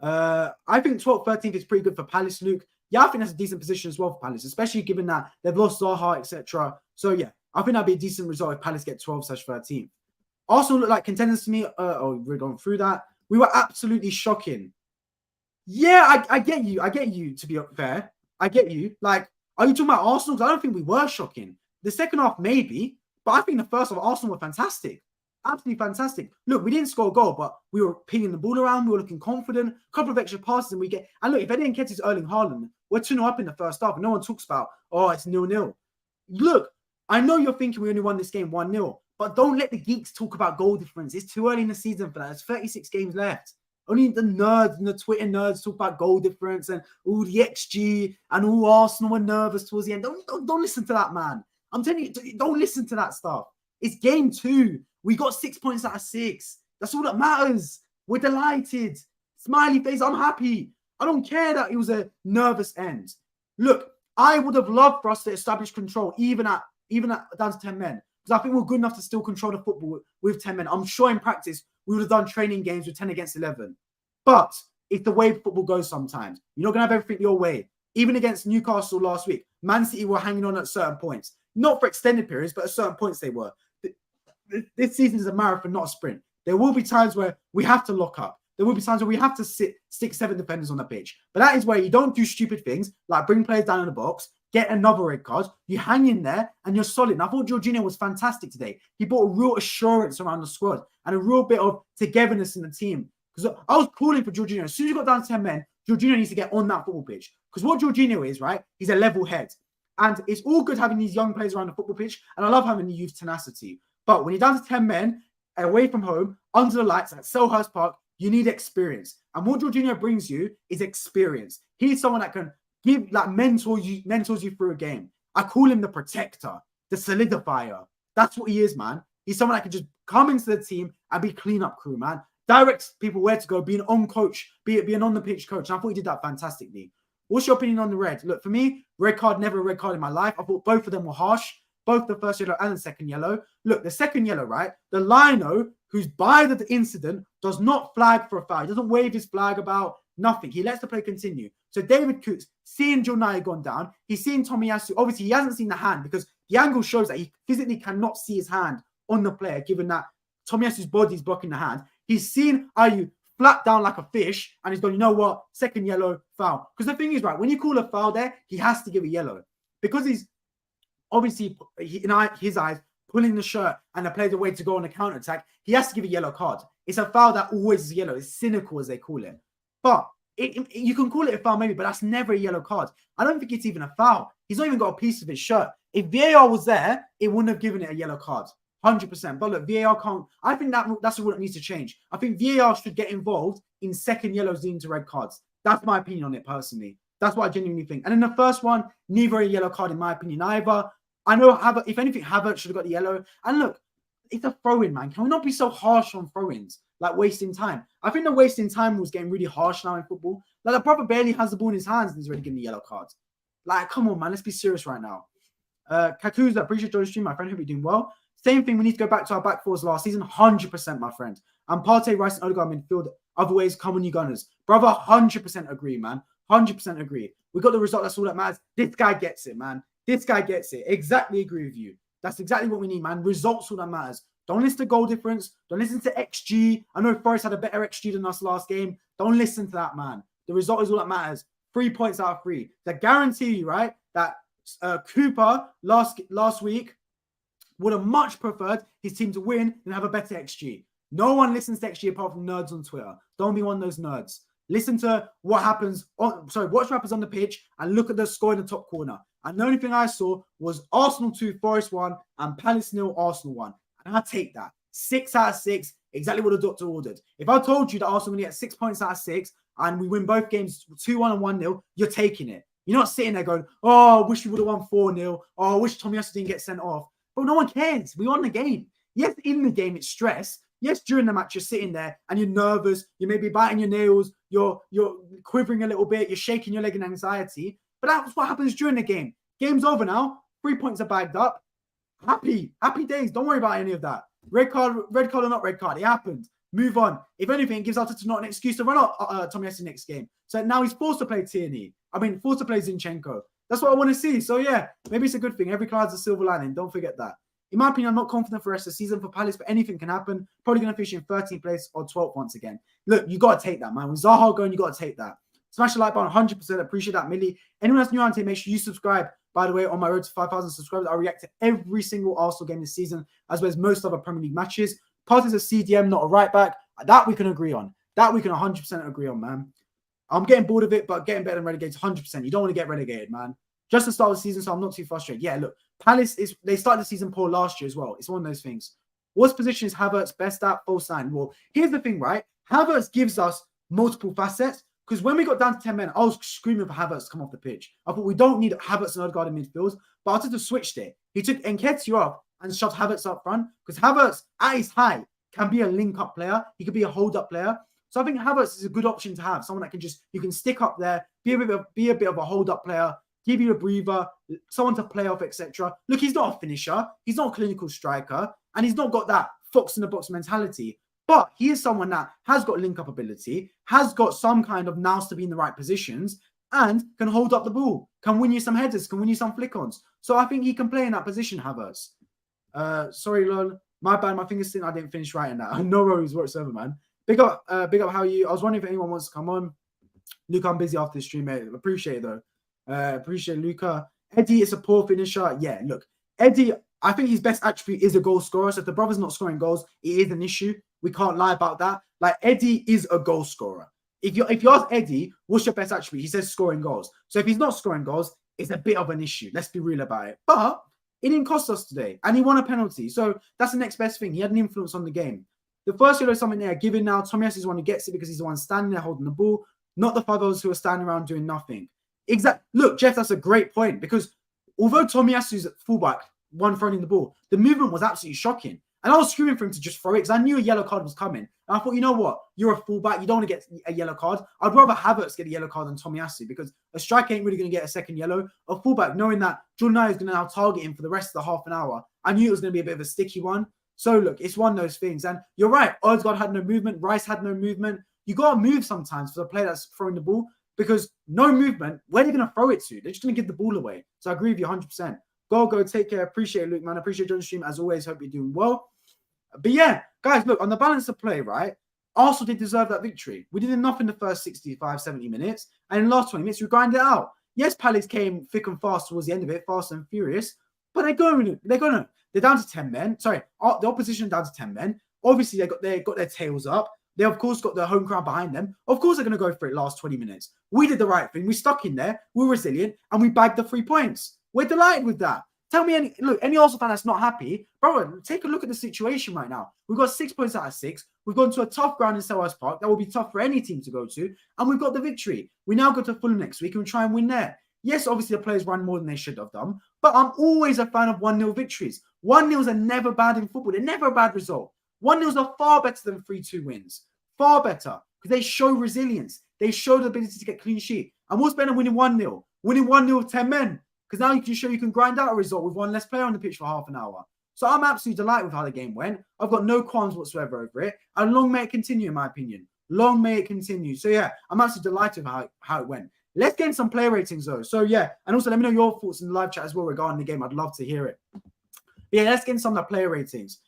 I think 12th, 13th is pretty good for Palace, Luke. Yeah, I think that's a decent position as well for Palace, especially given that they've lost Zaha, etc. So, yeah, I think that'd be a decent result if Palace get 12/13th. Arsenal look like contenders to me. We're going through that. We were absolutely shocking. Yeah, I get you. I get you, to be fair. I get you. Like, are you talking about Arsenal? Because I don't think we were shocking. The second half, maybe. But I think the first half, Arsenal were fantastic. Absolutely fantastic. Look, we didn't score a goal, but we were pinging the ball around. We were looking confident. A couple of extra passes, and we get. And look, if Eddie Nketiah's Erling Haaland, we're 2-0 up in the first half, and no one talks about, oh, it's 0-0. Look, I know you're thinking we only won this game 1-0, but don't let the geeks talk about goal difference. It's too early in the season for that. There's 36 games left. Only the nerds and the Twitter nerds talk about goal difference and all the XG and all Arsenal were nervous towards the end. Don't listen to that, man. I'm telling you, don't listen to that stuff. It's game 2. We got 6 points out of 6. That's all that matters. We're delighted. Smiley face. I'm happy. I don't care that it was a nervous end. Look, I would have loved for us to establish control even at down to 10 men. Because I think we're good enough to still control the football with 10 men. I'm sure in practice we would have done training games with 10 against 11. But it's the way football goes sometimes. You're not going to have everything your way. Even against Newcastle last week, Man City were hanging on at certain points. Not for extended periods, but at certain points they were. This season is a marathon, not a sprint. There will be times where we have to lock up. There will be times where we have to stick 7 defenders on the pitch. But that is where you don't do stupid things like bring players down in the box, get another red card. You hang in there and you're solid. And I thought Jorginho was fantastic today. He brought a real assurance around the squad and a real bit of togetherness in the team. Because I was calling for Jorginho. As soon as you got down to 10 men, Jorginho needs to get on that football pitch. Because what Jorginho is, right, he's a level head. And it's all good having these young players around the football pitch. And I love having the youth tenacity. But when you're down to 10 men, away from home, under the lights at Selhurst Park, you need experience. And what Jorginho brings you is experience. He's someone that can mentors you through a game. I call him the protector, the solidifier. That's what he is, man. He's someone that can just come into the team and be clean-up crew, man. Direct people where to go, be an on coach, be an on-the-pitch coach. And I thought he did that fantastically. What's your opinion on the red? Look, for me, red card, never a red card in my life. I thought both of them were harsh. Both the first yellow and the second yellow. Look, the second yellow, right? The lino, who's by the incident, does not flag for a foul. He doesn't wave his flag about nothing. He lets the play continue. So David Coots, seeing Jorginho gone down, he's seen Tomiyasu. Obviously, he hasn't seen the hand because the angle shows that he physically cannot see his hand on the player, given that Tomiyasu's body is blocking the hand. He's seen Ayew flat down like a fish, and he's gone, you know what? Second yellow, foul. Because the thing is, right, when you call a foul there, he has to give a yellow. Because he's obviously, in his eyes, pulling the shirt and the player's away to go on a counter-attack, he has to give a yellow card. It's a foul that always is yellow. It's cynical, as they call it. But you can call it a foul maybe, but that's never a yellow card. I don't think it's even a foul. He's not even got a piece of his shirt. If VAR was there, it wouldn't have given it a yellow card. 100%. But look, VAR can't. I think that's what needs to change. I think VAR should get involved in second yellows leading to red cards. That's my opinion on it personally. That's what I genuinely think. And in the first one, neither a yellow card in my opinion either. I know, if anything, Havertz should have got the yellow. And look, it's a throw-in, man. Can we not be so harsh on throw-ins? Like wasting time. I think the wasting time was getting really harsh now in football. Like the brother barely has the ball in his hands and he's already getting the yellow cards. Like, come on, man. Let's be serious right now. Kaku's, I appreciate joining the stream, my friend. Hope you're doing well. Same thing. We need to go back to our back fours last season. 100%, my friend. And Partey, Rice, and Odegaard midfield. Other ways, come on, you Gunners. Brother, 100% agree, man. 100% agree. We got the result. That's all that matters. This guy gets it, man. This guy gets it. Exactly agree with you. That's exactly what we need, man. Results all that matters. Don't listen to goal difference. Don't listen to XG. I know Forest had a better XG than us last game. Don't listen to that, man. The result is all that matters. 3 points out of 3. They guarantee you, right, that Cooper last week would have much preferred his team to win and have a better XG. No one listens to XG apart from nerds on Twitter. Don't be one of those nerds. Listen to what happens watch what happens on the pitch and look at the score in the top corner. And the only thing I saw was Arsenal 2, Forest 1, and Palace 0, Arsenal 1. And I take that. 6 out of 6, exactly what the doctor ordered. If I told you that Arsenal going to get 6 points out of 6 and we win both games 2-1 and 1-0, you're taking it. You're not sitting there going, oh, I wish we would have won 4-0. Oh, I wish Tomiyasu didn't get sent off. But no one cares. We won the game. Yes, in the game, it's stress. Yes, during the match, you're sitting there and you're nervous. You may be biting your nails. You're quivering a little bit. You're shaking your leg in anxiety. But that's what happens during the game. Game's over now. 3 points are bagged up. Happy days. Don't worry about any of that. Red card or not red card. It happened. Move on. If anything, it gives Arteta not an excuse to run out Tomiyasu next game. So now he's forced to play Tierney. Forced to play Zinchenko. That's what I want to see. So yeah, maybe it's a good thing. Every cloud's a silver lining. Don't forget that. In my opinion, I'm not confident for the rest of the season for Palace, but anything can happen. Probably going to finish in 13th place or 12th once again. Look, you got to take that, man. With Zaha going, you got to take that. Smash the like button, 100%. Appreciate that, Millie. Anyone else new on here, make sure you subscribe. By the way, on my road to 5,000 subscribers, I react to every single Arsenal game this season, as well as most other Premier League matches. Partey's a CDM, not a right back. That we can agree on. That we can 100% agree on, man. I'm getting bored of it, but getting better than relegated, 100%. You don't want to get relegated, man. Just the start of the season, so I'm not too frustrated. Yeah, look, Palace, they started the season poor last year as well. It's one of those things. What position is Havertz best at? False sign. Well, here's the thing, right? Havertz gives us multiple facets, because when we got down to 10 men, I was screaming for Havertz to come off the pitch. I thought we don't need Havertz and Odegaard in midfield, but Arteta switched it. He took Nketiah off and shoved Havertz up front, because Havertz, at his height, can be a link-up player. He could be a hold-up player. So I think Havertz is a good option to have. Someone that can you can stick up there, be a bit of a hold-up player, give you a breather, someone to play off, etc. Look, he's not a finisher. He's not a clinical striker. And he's not got that fox-in-the-box mentality. But he is someone that has got link-up ability, has got some kind of nous to be in the right positions, and can hold up the ball, can win you some headers, can win you some flick-ons. So I think he can play in that position, Havertz. Sorry, lol. My bad. My finger's thin. I didn't finish writing that. No worries whatsoever, man. Big up. How are you? I was wondering if anyone wants to come on. Luke, I'm busy after the stream, mate. Appreciate it, though. Appreciate Luca. Eddie is a poor finisher. Yeah, look. Eddie, I think his best attribute is a goal scorer. So if the brother's not scoring goals, it is an issue. We can't lie about that. Like, Eddie is a goal scorer. If you ask Eddie, what's your best attribute? He says scoring goals. So if he's not scoring goals, it's a bit of an issue. Let's be real about it. But it didn't cost us today. And he won a penalty. So that's the next best thing. He had an influence on the game. The first yellow is something there. Given now, Tomiyasu is the one who gets it because he's the one standing there holding the ball, not the 5 others who are standing around doing nothing. Look, Jeff, that's a great point, because although Tomiyasu's fullback, one throwing the ball, the movement was absolutely shocking. And I was screaming for him to just throw it because I knew a yellow card was coming. And I thought, you know what? You're a fullback. You don't want to get a yellow card. I'd rather Havertz get a yellow card than Tomiyasu, because a striker ain't really going to get a second yellow. A fullback, knowing that Jordan is going to now target him for the rest of the half an hour, I knew it was going to be a bit of a sticky one. So look, it's one of those things. And you're right. Odegaard had no movement. Rice had no movement. You got to move sometimes for the player that's throwing the ball, because no movement, where are they going to throw it to? They're just going to give the ball away. So I agree with you 100%. Go, take care. Appreciate it, Luke, man. Appreciate you on the stream. As always, hope you're doing well. But yeah, guys, look, on the balance of play, right? Arsenal did deserve that victory. We did enough in the first 65, 70 minutes. And in the last 20 minutes, we grinded it out. Yes, Palace came thick and fast towards the end of it, fast and furious. But they're down to 10 men. Sorry, the opposition down to 10 men. Obviously, they got their tails up. They, of course, got their home crowd behind them. Of course, they're going to go for it last 20 minutes. We did the right thing. We stuck in there. We were resilient. And we bagged the 3 points. We're delighted with that. Tell me, any Arsenal fan that's not happy, bro, take a look at the situation right now. We've got 6 points out of 6. We've gone to a tough ground in Selhurst Park. That will be tough for any team to go to. And we've got the victory. We now go to Fulham next week and try and win there. Yes, obviously, the players ran more than they should have done. But I'm always a fan of 1-0 victories. 1-0s are never bad in football. They're never a bad result. 1-0s are far better than 3-2 wins. Far better. Because they show resilience. They show the ability to get clean sheet. And what's better than winning 1-0? Winning 1-0 with 10 men. Because now you can show you can grind out a result with one less player on the pitch for half an hour. So I'm absolutely delighted with how the game went. I've got no qualms whatsoever over it. And long may it continue, in my opinion. Long may it continue. So yeah, I'm absolutely delighted with how it went. Let's get some player ratings though. So yeah, and also let me know your thoughts in the live chat as well regarding the game. I'd love to hear it. But yeah, let's get some of the player ratings.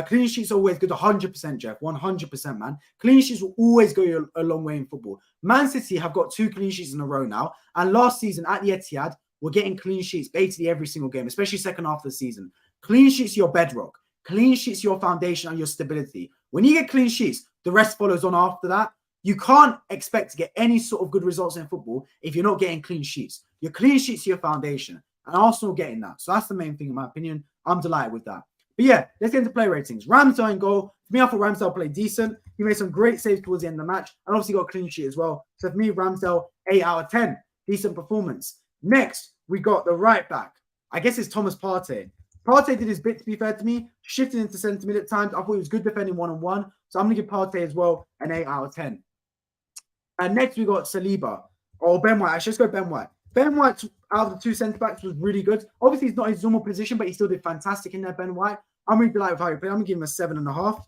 Clean sheets are always good. 100%, Jeff. 100%, man. Clean sheets will always go a long way in football. Man City have got 2 clean sheets in a row now. And last season at the Etihad, we're getting clean sheets basically every single game, especially second half of the season. Clean sheets are your bedrock. Clean sheets are your foundation and your stability. When you get clean sheets, the rest follows on after that. You can't expect to get any sort of good results in football if you're not getting clean sheets. Your clean sheets are your foundation. And Arsenal getting that. So that's the main thing, in my opinion. I'm delighted with that. But yeah, let's get into play ratings. Ramsdale in goal. For me, I thought Ramsdale played decent. He made some great saves towards the end of the match. And obviously got a clean sheet as well. So for me, Ramsdale, 8 out of 10. Decent performance. Next, we got the right back. I guess it's Thomas Partey. Partey did his bit, to be fair to me. Shifted into centre mid at times. I thought he was good defending one-on-one. So I'm going to give Partey as well an 8 out of 10. And next, we got Saliba. Or Ben White. Actually, let's go Ben White. Ben White, out of the two centre-backs, was really good. Obviously, he's not his normal position, but he still did fantastic in there, Ben White. I'm really delighted with how he played. I'm going to give him a 7.5.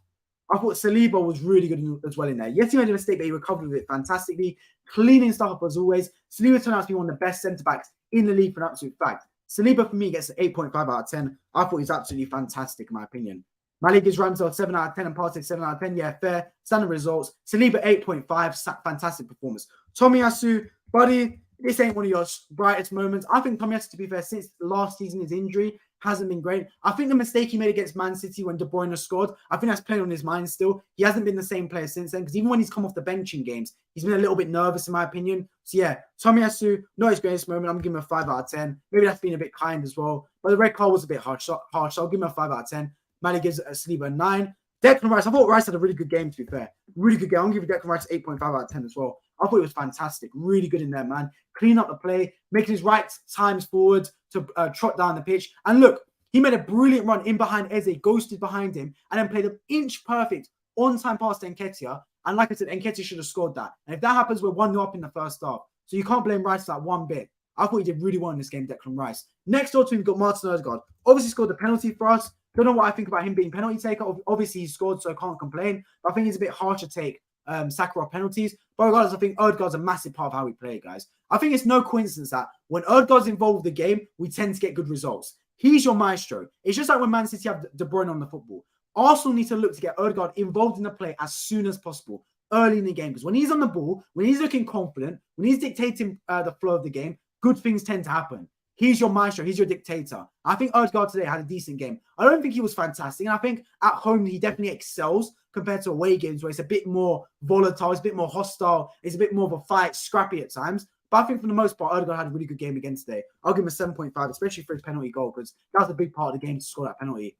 I thought Saliba was really good as well in there. Yes, he made a mistake, but he recovered with it fantastically. Cleaning stuff up as always. Saliba turned out to be one of the best centre-backs in the league for an absolute fact. Saliba, for me, gets an 8.5 out of 10. I thought he's absolutely fantastic, in my opinion. Malik gives Ramsdale 7 out of 10 and Partey 7 out of 10. Yeah, fair. Standard results. Saliba, 8.5. Fantastic performance. Tomiyasu, buddy, this ain't one of your brightest moments. I think Tomiyasu, to be fair, since last season, his injury hasn't been great. I think the mistake he made against Man City when De Bruyne scored, I think that's playing on his mind still. He hasn't been the same player since then, because even when he's come off the bench in games, he's been a little bit nervous, in my opinion. So yeah, Tomiyasu, not his greatest moment. I'm giving him a 5 out of 10. Maybe that's been a bit kind as well. But the red card was a bit harsh, so I'll give him a 5 out of 10. Mali gives Saliba a 9. Declan Rice, I thought Rice had a really good game, to be fair. Really good game. I'm going to give Declan Rice 8.5 out of 10 as well. I thought it was fantastic. Really good in there, man. Clean up the play, making his right times forward to trot down the pitch. And look, he made a brilliant run in behind Eze, ghosted behind him, and then played an inch perfect on-time pass to Nketiah. And like I said, Nketiah should have scored that. And if that happens, we're 1-0 up in the first half. So you can't blame Rice for that one bit. I thought he did really well in this game, Declan Rice. Next door to him, we've got Martin Odegaard. Obviously scored the penalty for us. Don't know what I think about him being penalty taker. Obviously, he scored, so I can't complain. But I think he's a bit harsh to take Sakharov penalties. But regardless, I think Odegaard's a massive part of how we play, guys. I think it's no coincidence that when Odegaard's involved with the game, we tend to get good results. He's your maestro. It's just like when Man City have De Bruyne on the football. Arsenal need to look to get Odegaard involved in the play as soon as possible, early in the game. Because when he's on the ball, when he's looking confident, when he's dictating the flow of the game, good things tend to happen. He's your maestro. He's your dictator. I think Odegaard today had a decent game. I don't think he was fantastic. And I think at home, he definitely excels compared to away games where it's a bit more volatile, it's a bit more hostile, it's a bit more of a fight, scrappy at times. But I think for the most part, Odegaard had a really good game again today. I'll give him a 7.5, especially for his penalty goal, because that was a big part of the game to score that penalty.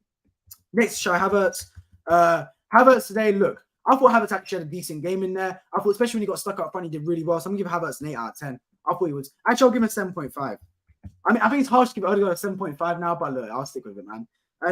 Next, Shai Havertz. Havertz today, look, I thought Havertz actually had a decent game in there. I thought, especially when he got stuck up front, he did really well. So I'm going to give Havertz an 8 out of 10. I thought he was. Actually, I'll give him a 7.5. I mean, I think it's harsh to give Odegaard a 7.5 now, but look, I'll stick with it, man.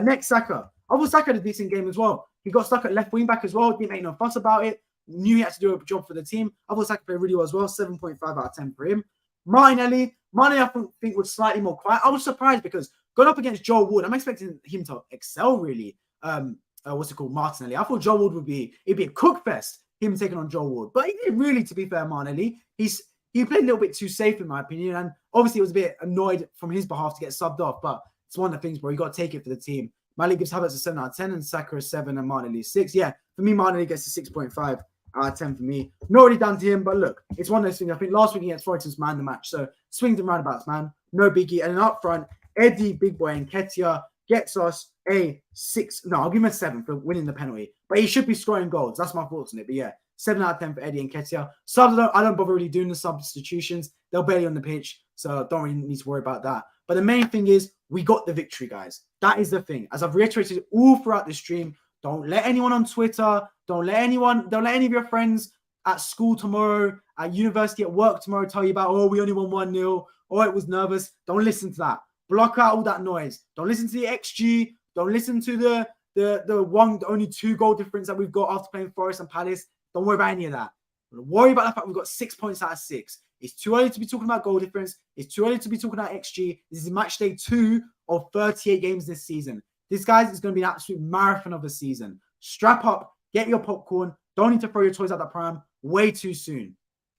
Next, Saka. I thought Saka had a decent game as well. He got stuck at left wing back as well. Didn't make no fuss about it. Knew he had to do a job for the team. I thought Saka played really well as well. 7.5 out of 10 for him. Martinelli, I think was slightly more quiet. I was surprised because going up against Joel Wood, I'm expecting him to excel really. Martinelli. I thought Joel Wood it'd be a cook fest, him taking on Joel Wood. But he did really, to be fair, Martinelli. He played a little bit too safe, in my opinion. And obviously, it was a bit annoyed from his behalf to get subbed off. But it's one of the things, bro. You got to take it for the team. Mali gives Havertz a 7 out of 10 and Saka a 7 and Martinelli 6. Yeah, for me, Martinelli gets a 6.5 out of 10 for me. Not really down to him, but look, it's one of those things. I think last week against Forest's man the match. So swings and roundabouts, man. No biggie. And then up front, Eddie, big boy, and Nketiah gets us a 6. No, I'll give him a 7 for winning the penalty. But he should be scoring goals. That's my thoughts on it. But yeah, 7 out of 10 for Eddie and Nketiah. Subs, I don't bother really doing the substitutions. They're barely on the pitch, so I don't really need to worry about that. But the main thing is we got the victory, guys. That is the thing. As I've reiterated all throughout the stream, don't let anyone on Twitter, don't let any of your friends at school tomorrow, at university, at work tomorrow tell you about, oh, we only won 1-0, oh, it was nervous. Don't listen to that. Block out all that noise. Don't listen to the XG. Don't listen to the only 2 goal difference that we've got after playing Forest and Palace. Don't worry about any of that. Worry about the fact we've got 6 points out of 6. It's too early to be talking about goal difference. It's too early to be talking about XG. This is match day 2 of 38 games this season. This, guys, is going to be an absolute marathon of a season. Strap up, get your popcorn. Don't need to throw your toys out the pram way too soon.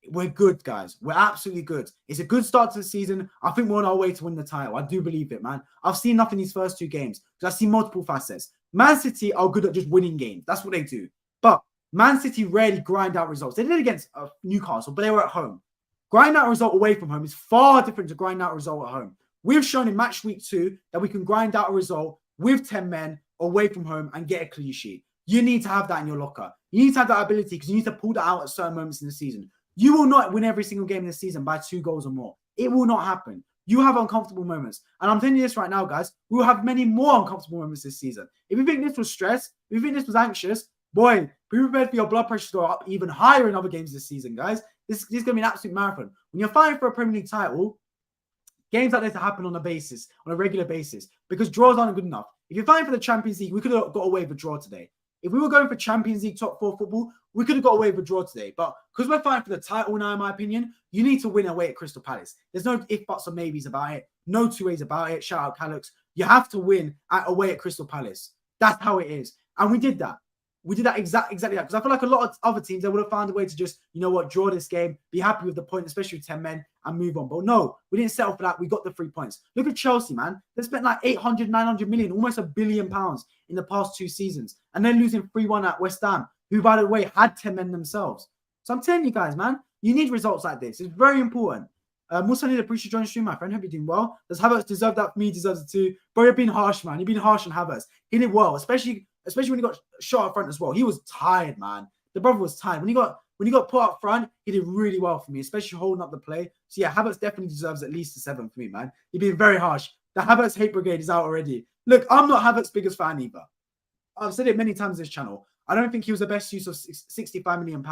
We're good, guys. We're absolutely good. It's a good start to the season. I think we're on our way to win the title. I do believe it, man. I've seen enough in these first 2 games because I've seen multiple facets. Man City are good at just winning games. That's what they do. But Man City rarely grind out results. They did it against Newcastle, but they were at home. Grind out a result away from home is far different to grind out a result at home. We've shown in match week 2 that we can grind out a result with 10 men away from home and get a clean sheet. You need to have that in your locker. You need to have that ability because you need to pull that out at certain moments in the season. You will not win every single game in the season by 2 goals or more. It will not happen. You have uncomfortable moments. And I'm telling you this right now, guys. We will have many more uncomfortable moments this season. If you think this was stress, if you think this was anxious, boy, be prepared for your blood pressure to go up even higher in other games this season, guys. This is going to be an absolute marathon. When you're fighting for a Premier League title, games like this happen on a regular basis, because draws aren't good enough. If you're fighting for the Champions League, we could have got away with a draw today. If we were going for Champions League top 4 football, we could have got away with a draw today. But because we're fighting for the title now, in my opinion, you need to win away at Crystal Palace. There's no if, buts, or maybes about it. No two ways about it. Shout out Callux. You have to win away at Crystal Palace. That's how it is. And we did that. We did that exactly that. Because I feel like a lot of other teams, they would have found a way to just, you know what, draw this game, be happy with the point, especially with 10 men, and move on. But no, we didn't settle for that. We got the 3 points. Look at Chelsea, man. They spent like 800, 900 million, almost £1 billion in the past 2 seasons. And then losing 3-1 at West Ham, who, by the way, had 10 men themselves. So I'm telling you guys, man, you need results like this. It's very important. Also, need to appreciate joining the stream, my friend. Hope you're doing well. Does Havertz deserve that? For me, deserves it too. Bro, you're being harsh, man. You're being harsh on Havertz. He did well, especially when he got shot up front as well. He was tired, man. The brother was tired. When he got put up front, he did really well for me, especially holding up the play. So yeah, Havertz definitely deserves at least a 7 for me, man. You're being very harsh. The Havertz hate brigade is out already. Look, I'm not Havertz's biggest fan either. I've said it many times on this channel. I don't think he was the best use of £65 million.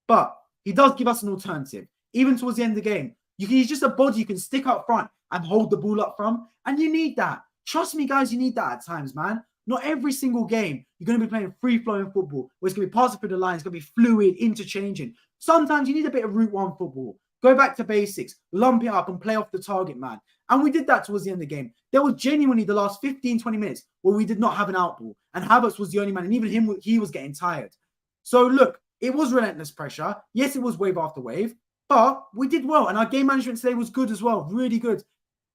But he does give us an alternative. Even towards the end of the game, he's just a body you can stick up front and hold the ball up from. And you need that. Trust me, guys, you need that at times, man. Not every single game you're going to be playing free-flowing football where it's going to be passing through the line, it's going to be fluid, interchanging. Sometimes you need a bit of Route 1 football. Go back to basics, lump it up and play off the target, man. And we did that towards the end of the game. There was genuinely the last 15, 20 minutes where we did not have an outball. And Havertz was the only man. And even him, he was getting tired. So look, it was relentless pressure. Yes, it was wave after wave. But we did well. And our game management today was good as well. Really good.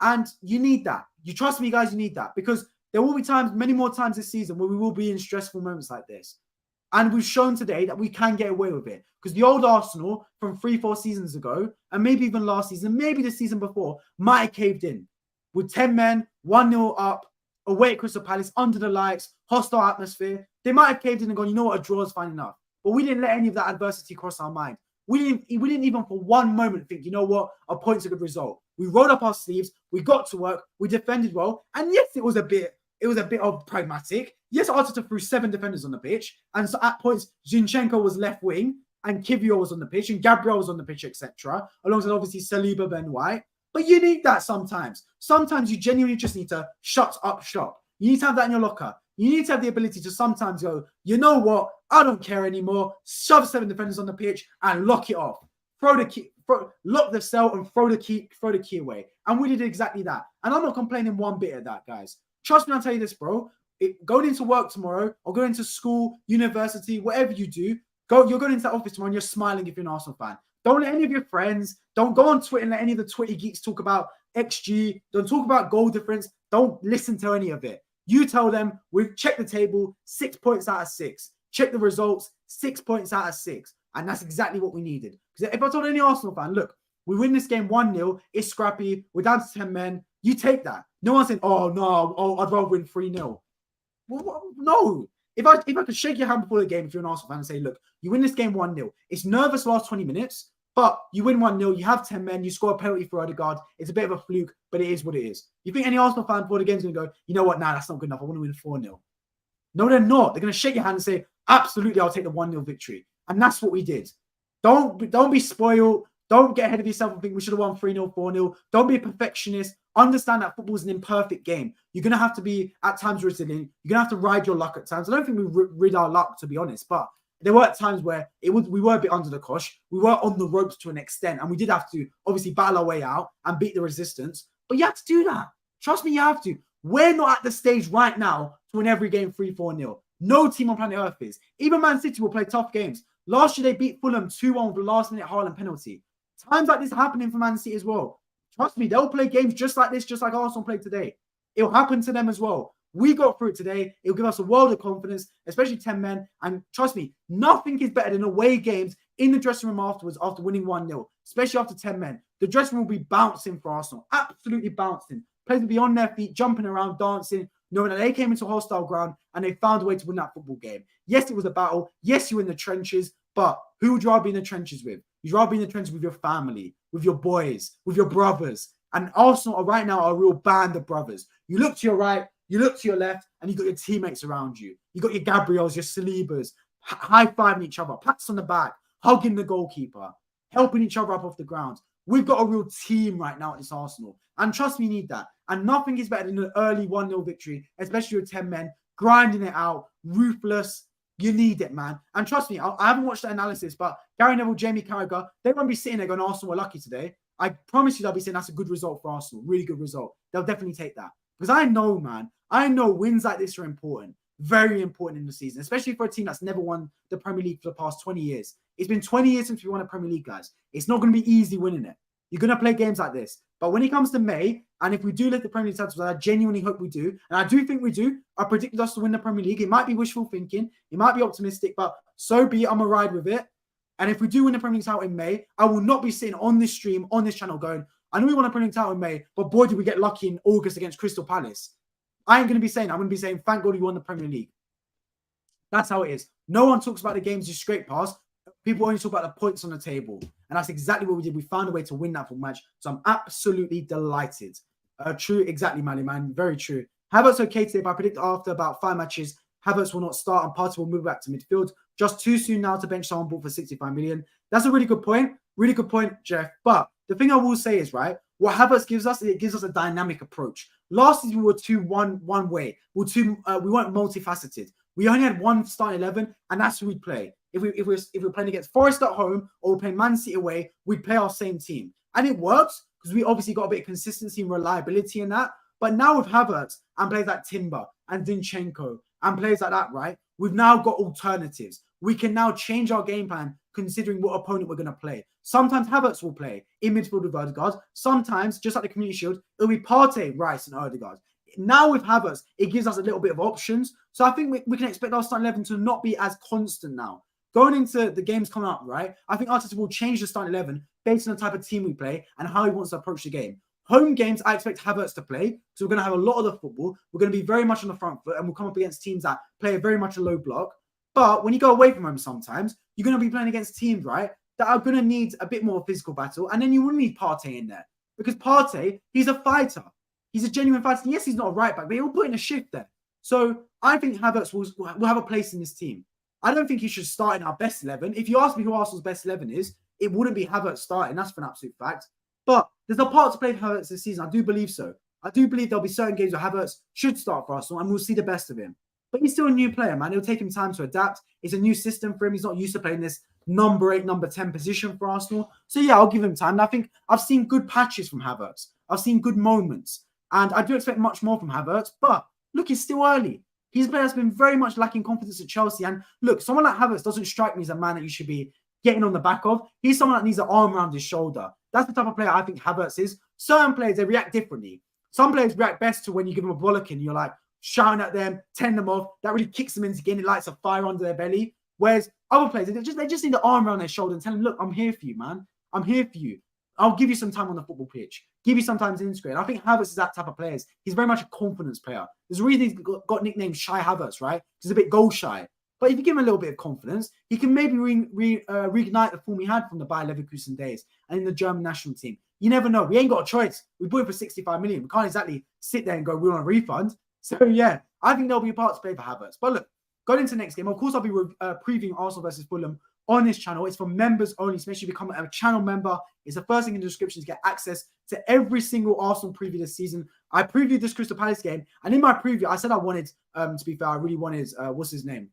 And you need that. You trust me, guys, you need that. Because there will be times, many more times this season, where we will be in stressful moments like this. And we've shown today that we can get away with it. Because the old Arsenal from 3-4 seasons ago, and maybe even last season, maybe the season before, might have caved in. With 10 men, 1-0 up, away at Crystal Palace, under the lights, hostile atmosphere. They might have caved in and gone, you know what, a draw is fine enough. But we didn't let any of that adversity cross our mind. We didn't even for one moment think, you know what, a point's a good result. We rolled up our sleeves, we got to work, we defended well, and yes, it was a bit of pragmatic. Yes, Arteta threw 7 defenders on the pitch, and so at points, Zinchenko was left wing, and Nketiah was on the pitch, and Gabriel was on the pitch, etc. Alongside, obviously, Saliba, Ben White. But you need that sometimes. Sometimes you genuinely just need to shut up shop. You need to have that in your locker. You need to have the ability to sometimes go, you know what, I don't care anymore. Shove 7 defenders on the pitch and lock it off. Lock the cell and throw the key away. And we did exactly that. And I'm not complaining one bit of that, guys. Trust me, I'll tell you this, bro. Going into work tomorrow or going into school, university, whatever you do, you're going into that office tomorrow and you're smiling if you're an Arsenal fan. Don't let any of your friends, don't go on Twitter and let any of the Twitter geeks talk about XG. Don't talk about goal difference. Don't listen to any of it. You tell them, we've checked the table, 6 points out of 6. Check the results, 6 points out of 6. And that's exactly what we needed. Because if I told any Arsenal fan, look, we win this game 1-0, it's scrappy, we're down to 10 men, you take that. No one's saying, oh, no, I'd rather win 3-0. Well, no. If I could shake your hand before the game, if you're an Arsenal fan, and say, look, you win this game 1-0. It's nervous last 20 minutes, but you win 1-0, you have 10 men, you score a penalty for Odegaard. It's a bit of a fluke, but it is what it is. You think any Arsenal fan before the game's going to go, you know what, nah, that's not good enough. I want to win 4-0. No, they're not. They're going to shake your hand and say, absolutely, I'll take the 1-0 victory. And that's what we did. Don't be spoiled. Don't get ahead of yourself and think we should have won 3-0, 4-0. Don't be a perfectionist. Understand that football is an imperfect game. You're going to have to be, at times, resilient. You're going to have to ride your luck at times. I don't think we rid our luck, to be honest, but there were times where we were a bit under the cosh. We were on the ropes to an extent, and we did have to, obviously, battle our way out and beat the resistance. But you have to do that. Trust me, you have to. We're not at the stage right now to win every game 3-4-0. No team on planet Earth is. Even Man City will play tough games. Last year, they beat Fulham 2-1 with the last-minute Haaland penalty. Times like this are happening for Man City as well. Trust me, they'll play games just like this, just like Arsenal played today. It'll happen to them as well. We got through it today. It'll give us a world of confidence, especially 10 men. And trust me, nothing is better than away games in the dressing room afterwards after winning 1-0, especially after 10 men. The dressing room will be bouncing for Arsenal, absolutely bouncing. Players will be on their feet, jumping around, dancing. knowing that they came into a hostile ground and they found a way to win that football game. Yes, it was a battle. Yes, you were in the trenches, but who would you rather be in the trenches with? You'd rather be in the trenches with your family, with your boys, with your brothers. And Arsenal right now are a real band of brothers. You look to your right, you look to your left, and you've got your teammates around you. You've got your Gabriels, your Salibas, high-fiving each other, pats on the back, hugging the goalkeeper, helping each other up off the ground. We've got a real team right now at this Arsenal. And trust me, you need that. And nothing is better than an early 1-0 victory, especially with 10 men, grinding it out, ruthless. You need it, man. And trust me, I haven't watched the analysis, but Gary Neville, Jamie Carragher, they won't be sitting there going, Arsenal were lucky today. I promise you they'll be saying that's a good result for Arsenal. Really good result. They'll definitely take that. Because I know, man, I know wins like this are important. Very important in the season, especially for a team that's never won the Premier League for the past 20 years. It's been 20 years since we won a Premier League, guys. It's not going to be easy winning it. You're going to play games like this. But when it comes to May, and if we do lift the Premier League titles, I genuinely hope we do. And I do think we do. I predicted us to win the Premier League. It might be wishful thinking. It might be optimistic, but so be it. I'm going to ride with it. And if we do win the Premier League title in May, I will not be sitting on this stream, on this channel going, I know we won a Premier League title in May, but boy, did we get lucky in August against Crystal Palace. I ain't going to be saying, I'm going to be saying, thank God we won the Premier League. That's how it is. No one talks about the games you scrape past. People only talk about the points on the table. And that's exactly what we did. We found a way to win that full match. So I'm absolutely delighted. True, exactly, man. Very true. Havertz okay today, but I predict after about 5 matches, Havertz will not start and Partey will move back to midfield. Just too soon now to bench someone bought for 65 million. That's a really good point. Really good point, Jeff. But the thing I will say is, right, what Havertz gives us, it gives us a dynamic approach. Last season, we were one way. We weren't multifaceted. We only had one starting 11, and that's who we'd play. If we're playing against Forest at home or we're playing Man City away, we'd play our same team. And it works because we obviously got a bit of consistency and reliability in that. But now with Havertz and players like Timber and Zinchenko and players like that, right, we've now got alternatives. We can now change our game plan considering what opponent we're going to play. Sometimes Havertz will play in midfield with Odegaard. Sometimes, just like the Community Shield, it'll be Partey, Rice and Odegaard. Now with Havertz, it gives us a little bit of options. So I think we can expect our starting 11 to not be as constant now. Going into the games coming up, right, I think Arteta will change the starting 11 based on the type of team we play and how he wants to approach the game. Home games, I expect Havertz to play. So we're going to have a lot of the football. We're going to be very much on the front foot and we'll come up against teams that play very much a low block. But when you go away from home sometimes, you're going to be playing against teams, right, that are going to need a bit more physical battle. And then you will need Partey in there. Because Partey, he's a fighter. He's a genuine fighter. Yes, he's not a right back, but he'll put in a shift there. So I think Havertz will have a place in this team. I don't think he should start in our best 11. If you ask me who Arsenal's best 11 is, it wouldn't be Havertz starting. That's for an absolute fact. But there's a part to play for Havertz this season. I do believe so. I do believe there'll be certain games where Havertz should start for Arsenal and we'll see the best of him. But he's still a new player, man. It'll take him time to adapt. It's a new system for him. He's not used to playing this number 8, number 10 position for Arsenal. So yeah, I'll give him time. And I think I've seen good patches from Havertz. I've seen good moments. And I do expect much more from Havertz. But look, it's still early. He's a player that's been very much lacking confidence at Chelsea. And look, someone like Havertz doesn't strike me as a man that you should be getting on the back of. He's someone that needs an arm around his shoulder. That's the type of player I think Havertz is. Certain players, they react differently. Some players react best to when you give them a bollocking. You're like shouting at them, telling them off. That really kicks them into getting lights of fire under their belly. Whereas other players, they just need the arm around their shoulder and tell them, look, I'm here for you, man. I'm here for you. I'll give you some time on the football pitch. Give you some time to integrate. I think Havertz is that type of player. He's very much a confidence player. There's a reason he's got nicknamed Shy Havertz, right? He's a bit goal shy. But if you give him a little bit of confidence, he can maybe reignite the form he had from the Bayer Leverkusen days and in the German national team. You never know. We ain't got a choice. We bought him for 65 million. We can't exactly sit there and go, we want a refund. So yeah, I think there'll be a part to play for Havertz. But look, going into the next game, of course, I'll be previewing Arsenal versus Fulham on this channel. It's for members only, so make sure you become a channel member. It's the first thing in the description to get access to every single Arsenal preview this season. I previewed this Crystal Palace game, and in my preview, I said I wanted, to be fair, I really wanted, what's his name?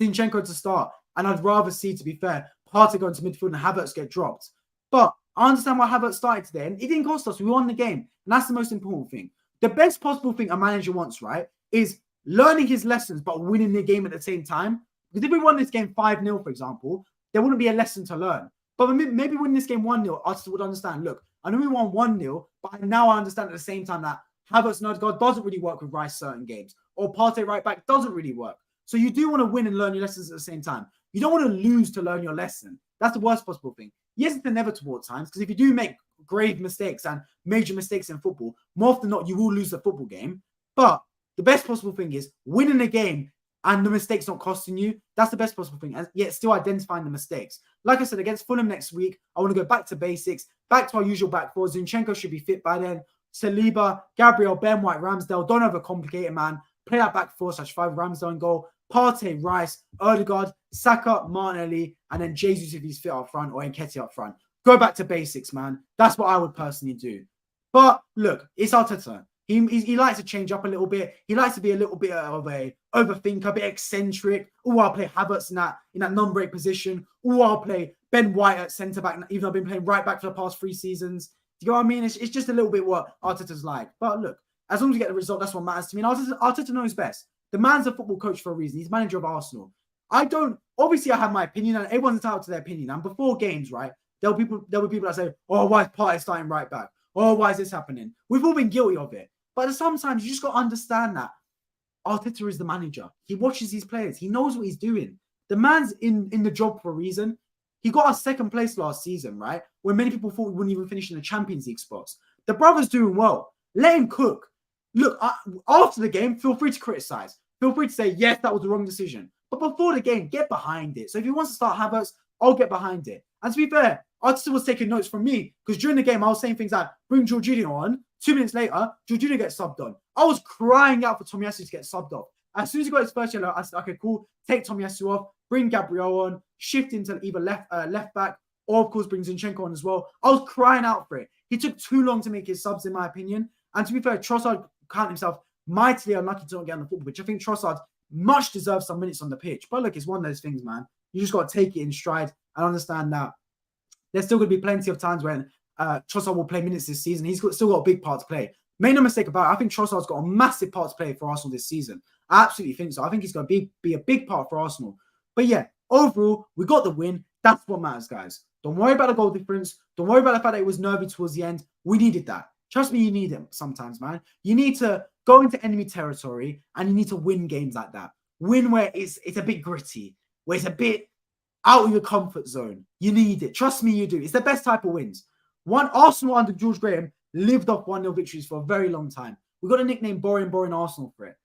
Zinchenko to start, and I'd rather see, to be fair, Partey go into midfield and Havertz get dropped. But I understand why Havertz started today, and it didn't cost us. We won the game, and that's the most important thing. The best possible thing a manager wants, right, is learning his lessons but winning the game at the same time. Because if we won this game 5-0, for example, there wouldn't be a lesson to learn. But maybe winning this game 1-0, Arteta would understand, look, I know we won 1-0, but now I understand at the same time that Havertz and Odegaard doesn't really work with Rice certain games, or Partey right back doesn't really work. So you do want to win and learn your lessons at the same time. You don't want to lose to learn your lesson. That's the worst possible thing. Yes, it's inevitable at times, because if you do make grave mistakes and major mistakes in football, more often than not, you will lose the football game. But the best possible thing is winning a game and the mistakes not costing you. That's the best possible thing. And yet still identifying the mistakes. Like I said, against Fulham next week, I want to go back to basics, back to our usual back four. Zinchenko should be fit by then. Saliba, Gabriel, Ben White, Ramsdale. Don't overcomplicate it, man. Play that back four /5. Ramsdale in goal. Partey, Rice, Odegaard, Saka, Martinelli, and then Jesus if he's fit up front, or Nketiah up front. Go back to basics, man. That's what I would personally do. But look, it's Arteta. He likes to change up a little bit. He likes to be a little bit of a overthinker, a bit eccentric. Oh, I'll play Havertz in that non-break position. Oh, I'll play Ben White at centre-back, even though I've been playing right back for the past 3 seasons. Do you know what I mean? It's just a little bit what Arteta's like. But look, as long as you get the result, that's what matters to me. And Arteta knows best. The man's a football coach for a reason. He's manager of Arsenal. Obviously I have my opinion, and everyone's entitled to their opinion. And before games, right, there'll be people that say, oh, why is Partey starting right back? Oh, why is this happening? We've all been guilty of it. But sometimes you just got to understand that Arteta is the manager. He watches these players. He knows what he's doing. The man's in the job for a reason. He got us 2nd place last season, right? When many people thought we wouldn't even finish in the Champions League spots. The brother's doing well. Let him cook. Look, after the game, feel free to criticize. Feel free to say, yes, that was the wrong decision. But before the game, get behind it. So if he wants to start Havertz, I'll get behind it. And to be fair, Arteta was taking notes from me because during the game, I was saying things like, bring Jorginho on. 2 minutes later, Jorginho gets subbed on. I was crying out for Tomiyasu to get subbed off. As soon as he got his first yellow, I said, okay, cool. Take Tomiyasu off, bring Gabriel on, shift into either left back, or of course bring Zinchenko on as well. I was crying out for it. He took too long to make his subs, in my opinion. And to be fair, Trossard counted himself mightily unlucky to not get on the football pitch. I think Trossard much deserves some minutes on the pitch. But look, it's one of those things, man. You just got to take it in stride and understand that there's still going to be plenty of times when Trossard will play minutes this season. He's still got a big part to play. Make no mistake about it. I think Trossard's got a massive part to play for Arsenal this season. I absolutely think so. I think he's going to be a big part for Arsenal. But yeah, overall, we got the win. That's what matters, guys. Don't worry about the goal difference. Don't worry about the fact that it was nervy towards the end. We needed that. Trust me, you need it sometimes, man. You need to go into enemy territory and you need to win games like that. Win where it's a bit gritty, where it's a bit out of your comfort zone. You need it. Trust me, you do. It's the best type of wins. Arsenal under George Graham lived off 1-0 victories for a very long time. We got a nickname, boring Arsenal, for it.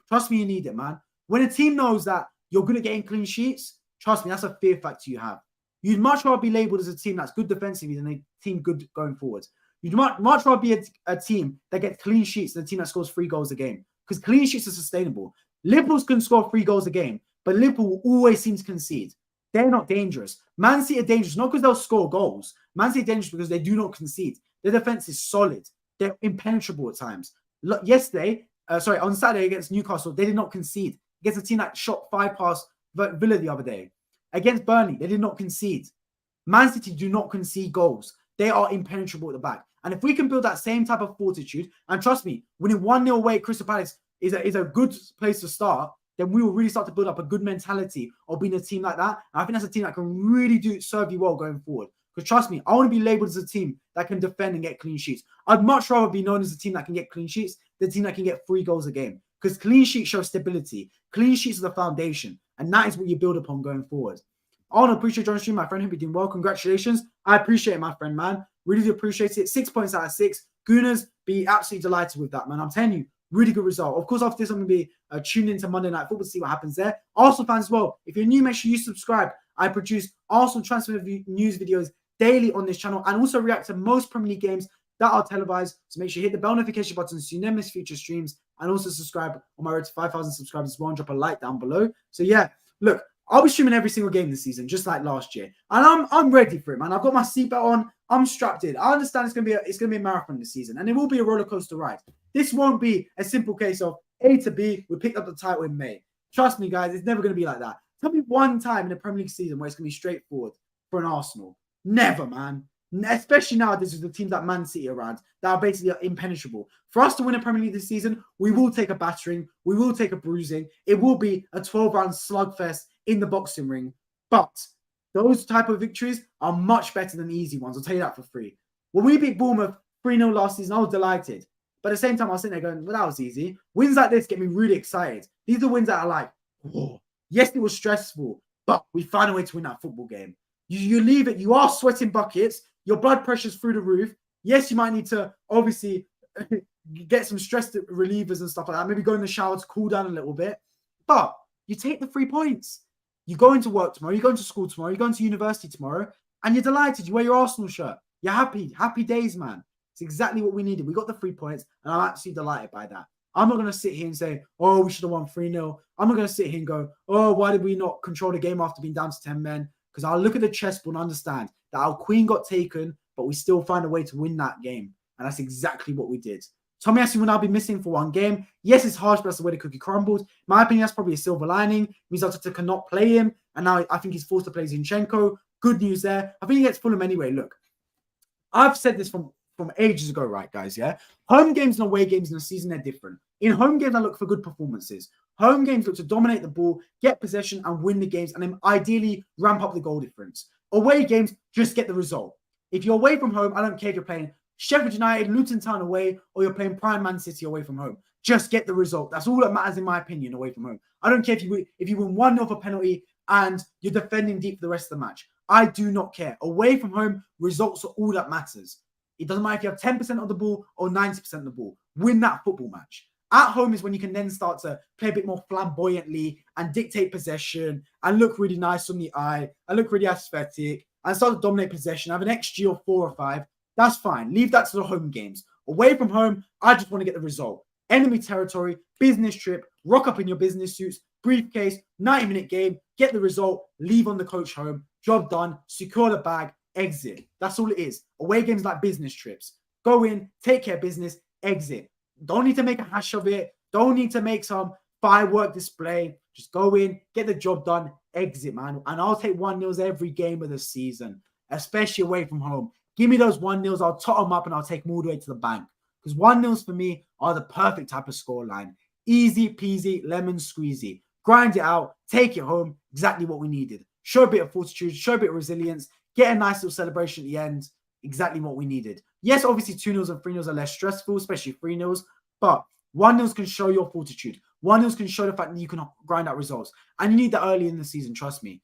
Trust me, you need it, man. When a team knows that you're good at getting clean sheets, trust me, that's a fear factor you have. You'd much rather be labelled as a team that's good defensively than a team good going forward. You'd much rather be a team that gets clean sheets than a team that scores 3 goals a game. Because clean sheets are sustainable. Liverpool can score 3 goals a game, but Liverpool will always seem to concede. They're not dangerous. Man City are dangerous, not because they'll score goals. Man City are dangerous because they do not concede. Their defense is solid. They're impenetrable at times. Look, on Saturday against Newcastle, they did not concede. Against a team that shot 5 past Villa the other day. Against Burnley, they did not concede. Man City do not concede goals. They are impenetrable at the back. And if we can build that same type of fortitude, and trust me, winning 1-0 away at Crystal Palace is a good place to start, then we will really start to build up a good mentality of being a team like that. And I think that's a team that can really serve you well going forward. Because trust me, I want to be labelled as a team that can defend and get clean sheets. I'd much rather be known as a team that can get clean sheets than a team that can get 3 goals a game. Because clean sheets show stability. Clean sheets are the foundation. And that is what you build upon going forward. I want to appreciate John Stream, my friend. Hope you're doing well. Congratulations. I appreciate it, my friend, man. Really do appreciate it. 6 points out of 6. Gooners, be absolutely delighted with that, man. I'm telling you, really good result. Of course, after this, I'm going to be tuned into Monday Night Football to see what happens there. Arsenal fans as well, if you're new, make sure you subscribe. I produce Arsenal transfer news videos daily on this channel and also react to most Premier League games that are televised. So make sure you hit the bell notification button so you never miss future streams, and also subscribe on my road to 5,000 subscribers as well, and drop a like down below. So yeah, look, I'll be streaming every single game this season, just like last year. And I'm ready for it, man. I've got my seatbelt on. I'm strapped in. I understand it's gonna be a marathon this season, and it will be a roller coaster ride. This won't be a simple case of A to B. We picked up the title in May. Trust me, guys, it's never gonna be like that. Tell me one time in a Premier League season where it's gonna be straightforward for an Arsenal. Never, man. Especially nowadays with the teams like Man City around that are basically impenetrable. For us to win a Premier League this season, we will take a battering. We will take a bruising. It will be a 12-round slugfest in the boxing ring. But those type of victories are much better than the easy ones. I'll tell you that for free. When we beat Bournemouth 3-0 last season, I was delighted. But at the same time, I was sitting there going, well, that was easy. Wins like this get me really excited. These are wins that are like, whoa. Yes, it was stressful, but we found a way to win that football game. You leave it, you are sweating buckets. Your blood pressure's through the roof. Yes, you might need to obviously get some stress relievers and stuff like that. Maybe go in the shower to cool down a little bit. But you take the 3 points. You go into work tomorrow. You go into school tomorrow. You go into university tomorrow. And you're delighted. You wear your Arsenal shirt. You're happy. Happy days, man. It's exactly what we needed. We got the 3 points. And I'm absolutely delighted by that. I'm not going to sit here and say, oh, we should have won 3-0. I'm not going to sit here and go, oh, why did we not control the game after being down to 10 men? Because I'll look at the chessboard and understand that our queen got taken, but we still find a way to win that game. And that's exactly what we did. Tomiyasu will now be missing for 1 game. Yes, it's harsh, but that's the way the cookie crumbled. In my opinion, that's probably a silver lining. It means Arteta cannot play him. And now I think he's forced to play Zinchenko. Good news there. I think he gets Fulham anyway. Look, I've said this from ages ago, right, guys, yeah? Home games and away games in a season, they're different. In home games, I look for good performances. Home games look to dominate the ball, get possession, and win the games, and then ideally ramp up the goal difference. Away games, just get the result. If you're away from home, I don't care if you're playing Sheffield United, Luton Town away, or you're playing Prime Man City away from home. Just get the result. That's all that matters, in my opinion, away from home. I don't care if you win 1-0 for penalty and you're defending deep for the rest of the match. I do not care. Away from home, results are all that matters. It doesn't matter if you have 10% of the ball or 90% of the ball. Win that football match. At home is when you can then start to play a bit more flamboyantly and dictate possession and look really nice on the eye and look really aesthetic and start to dominate possession. Have an XG of 4 or 5. That's fine. Leave that to the home games. Away from home, I just want to get the result. Enemy territory, business trip, rock up in your business suits, briefcase, 90-minute game, get the result, leave on the coach home, job done, secure the bag, exit. That's all it is. Away games like business trips. Go in, take care of business, exit. Don't need to make a hash of it. Don't need to make some firework display. Just go in, get the job done, exit, man. And I'll take 1-0s every game of the season, especially away from home. Give me those 1-0s. I'll tot them up and I'll take them all the way to the bank. Because 1-0s for me are the perfect type of scoreline. Easy peasy, lemon squeezy. Grind it out, take it home. Exactly what we needed. Show a bit of fortitude, show a bit of resilience, get a nice little celebration at the end. Exactly what we needed. Yes, obviously 2-0s and 3-0s are less stressful, especially 3-0s. But 1-0s can show your fortitude. 1-0s can show the fact that you can grind out results. And you need that early in the season, trust me.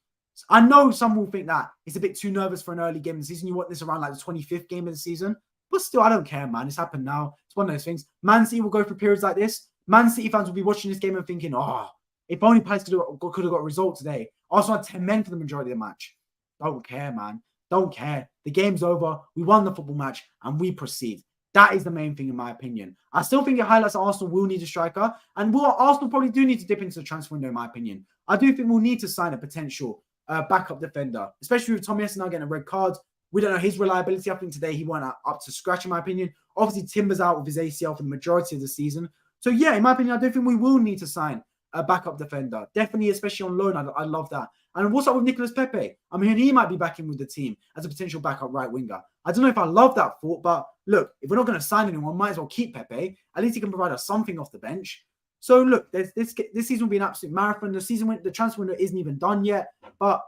I know some will think that it's a bit too nervous for an early game in the season. You want this around like the 25th game of the season. But still, I don't care, man. It's happened now. It's one of those things. Man City will go through periods like this. Man City fans will be watching this game and thinking, oh, if only Palace could have got a result today. Arsenal had 10 men for the majority of the match. Don't care, man. Don't care. The game's over. We won the football match and we proceed. That is the main thing, in my opinion. I still think it highlights that Arsenal will need a striker. And Arsenal probably do need to dip into the transfer window, in my opinion. I do think we'll need to sign a potential backup defender, especially with Tomiyasu now getting a red card. We don't know his reliability. I think today he went up to scratch, in my opinion. Obviously, Timber's out with his ACL for the majority of the season. So, yeah, in my opinion, I do think we will need to sign a backup defender. Definitely, especially on loan. I love that. And what's up with Nicolas Pepe? I mean, he might be back in with the team as a potential backup right winger. I don't know if I love that thought, but look, if we're not going to sign anyone, might as well keep Pepe. At least he can provide us something off the bench. So, look, this season will be an absolute marathon. The transfer window isn't even done yet, but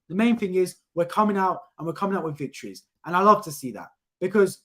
the main thing is we're coming out and we're coming out with victories. And I love to see that because,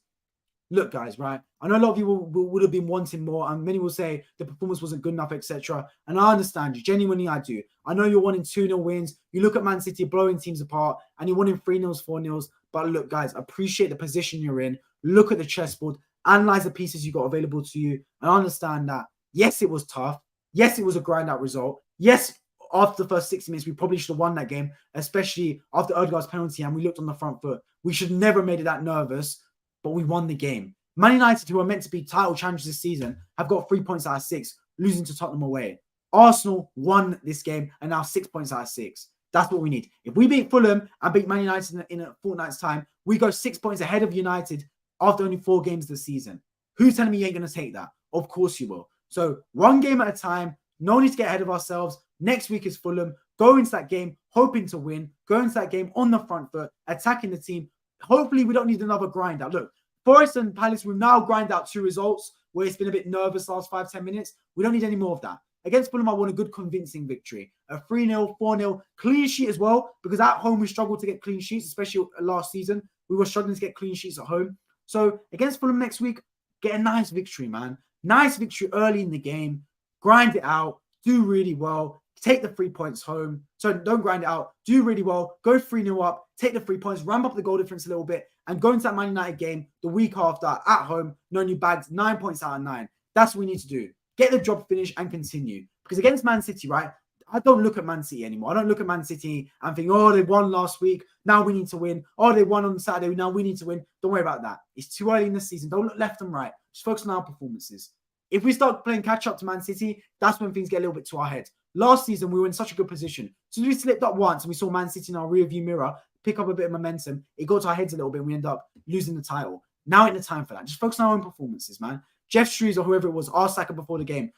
look, guys, right? I know a lot of you would have been wanting more and many will say the performance wasn't good enough, etc. And I understand you. Genuinely, I do. I know you're wanting 2-0 wins. You look at Man City blowing teams apart and you're wanting 3-0s, 4-0s. But look, guys, appreciate the position you're in. Look at the chessboard. Analyze the pieces you got available to you. And understand that, yes, it was tough. Yes, it was a grind-out result. Yes, after the first 60 minutes, we probably should have won that game, especially after Odegaard's penalty and we looked on the front foot. We should never have made it that nervous, but we won the game. Man United, who are meant to be title challengers this season, have got 3 points out of 6, losing to Tottenham away. Arsenal won this game and now 6 points out of 6. That's what we need. If we beat Fulham and beat Man United in a fortnight's time, we go 6 points ahead of United after only 4 games this season. Who's telling me you ain't going to take that? Of course you will. So 1 game at a time. No need to get ahead of ourselves. Next week is Fulham. Go into that game hoping to win. Go into that game on the front foot, attacking the team. Hopefully we don't need another grind out. Look, Forest and Palace will now grind out 2 results where it's been a bit nervous last 5-10 minutes. We don't need any more of that. Against Fulham, I want a good convincing victory. A 3-0, 4-0, clean sheet as well, because at home we struggled to get clean sheets, especially last season. We were struggling to get clean sheets at home. So against Fulham next week, get a nice victory, man. Nice victory early in the game. Grind it out. Do really well. Take the 3 points home. So don't grind it out. Do really well. Go 3-0 up. Take the 3 points. Ramp up the goal difference a little bit. and go into that Man United game the week after at home, knowing you bagged 9 points out of 9. That's what we need to do. Get the job finished and continue. Because against Man City, right, I don't look at Man City anymore. I don't look at Man City and think, oh, they won last week. Now we need to win. Oh, they won on Saturday. Now we need to win. Don't worry about that. It's too early in the season. Don't look left and right. Just focus on our performances. If we start playing catch up to Man City, that's when things get a little bit to our head. Last season, we were in such a good position. So we slipped up once and we saw Man City in our rearview mirror pick up a bit of momentum. It got to our heads a little bit and we end up losing the title. Now ain't the time for that. Just focus on our own performances, man. Jeff Shrews or whoever it was asked Saka before the game.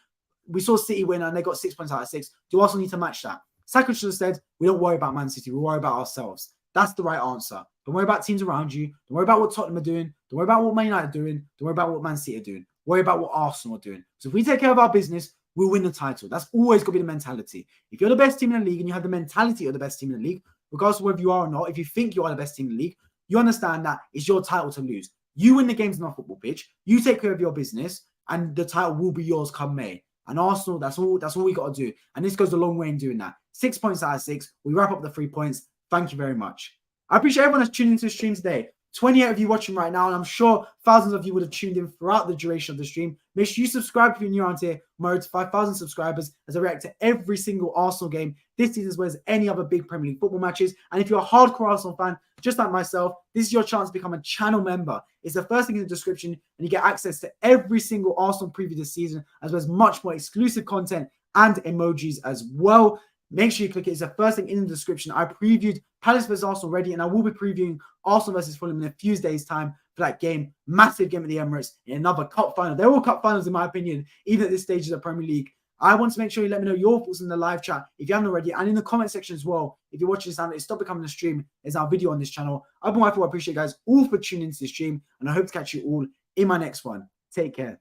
We saw City win and they got 6 points out of 6. Do Arsenal need to match that? Saka should have said, we don't worry about Man City. We worry about ourselves. That's the right answer. Don't worry about teams around you. Don't worry about what Tottenham are doing. Don't worry about what Man United are doing. Don't worry about what Man City are doing. Worry about what Arsenal are doing. So if we take care of our business, we'll win the title. That's always got to be the mentality. If you're the best team in the league and you have the mentality of the best team in the league, regardless of whether you are or not, if you think you are the best team in the league, you understand that it's your title to lose. You win the games on our football pitch. You take care of your business and the title will be yours come May. And Arsenal, that's all we got to do. And this goes a long way in doing that. 6 points out of 6. We wrap up the 3 points. Thank you very much. I appreciate everyone that's tuning into the stream today. 28 of you watching right now, and I'm sure thousands of you would have tuned in throughout the duration of the stream. Make sure you subscribe if you're new around here. My road to 5,000 subscribers as I react to every single Arsenal game this season as well as any other big Premier League football matches. And if you're a hardcore Arsenal fan, just like myself, this is your chance to become a channel member. It's the first thing in the description, and you get access to every single Arsenal preview this season, as well as much more exclusive content and emojis as well. Make sure you click it. It's the first thing in the description. I previewed Palace vs Arsenal already, and I will be previewing Arsenal versus Fulham in a few days' time for that game. Massive game at the Emirates in another cup final. They're all cup finals, in my opinion, even at this stage of the Premier League. I want to make sure you let me know your thoughts in the live chat if you haven't already, and in the comment section as well. If you're watching this now, stop becoming a stream. There's our video on this channel. I've been wonderful. I appreciate you guys all for tuning into the stream, and I hope to catch you all in my next one. Take care.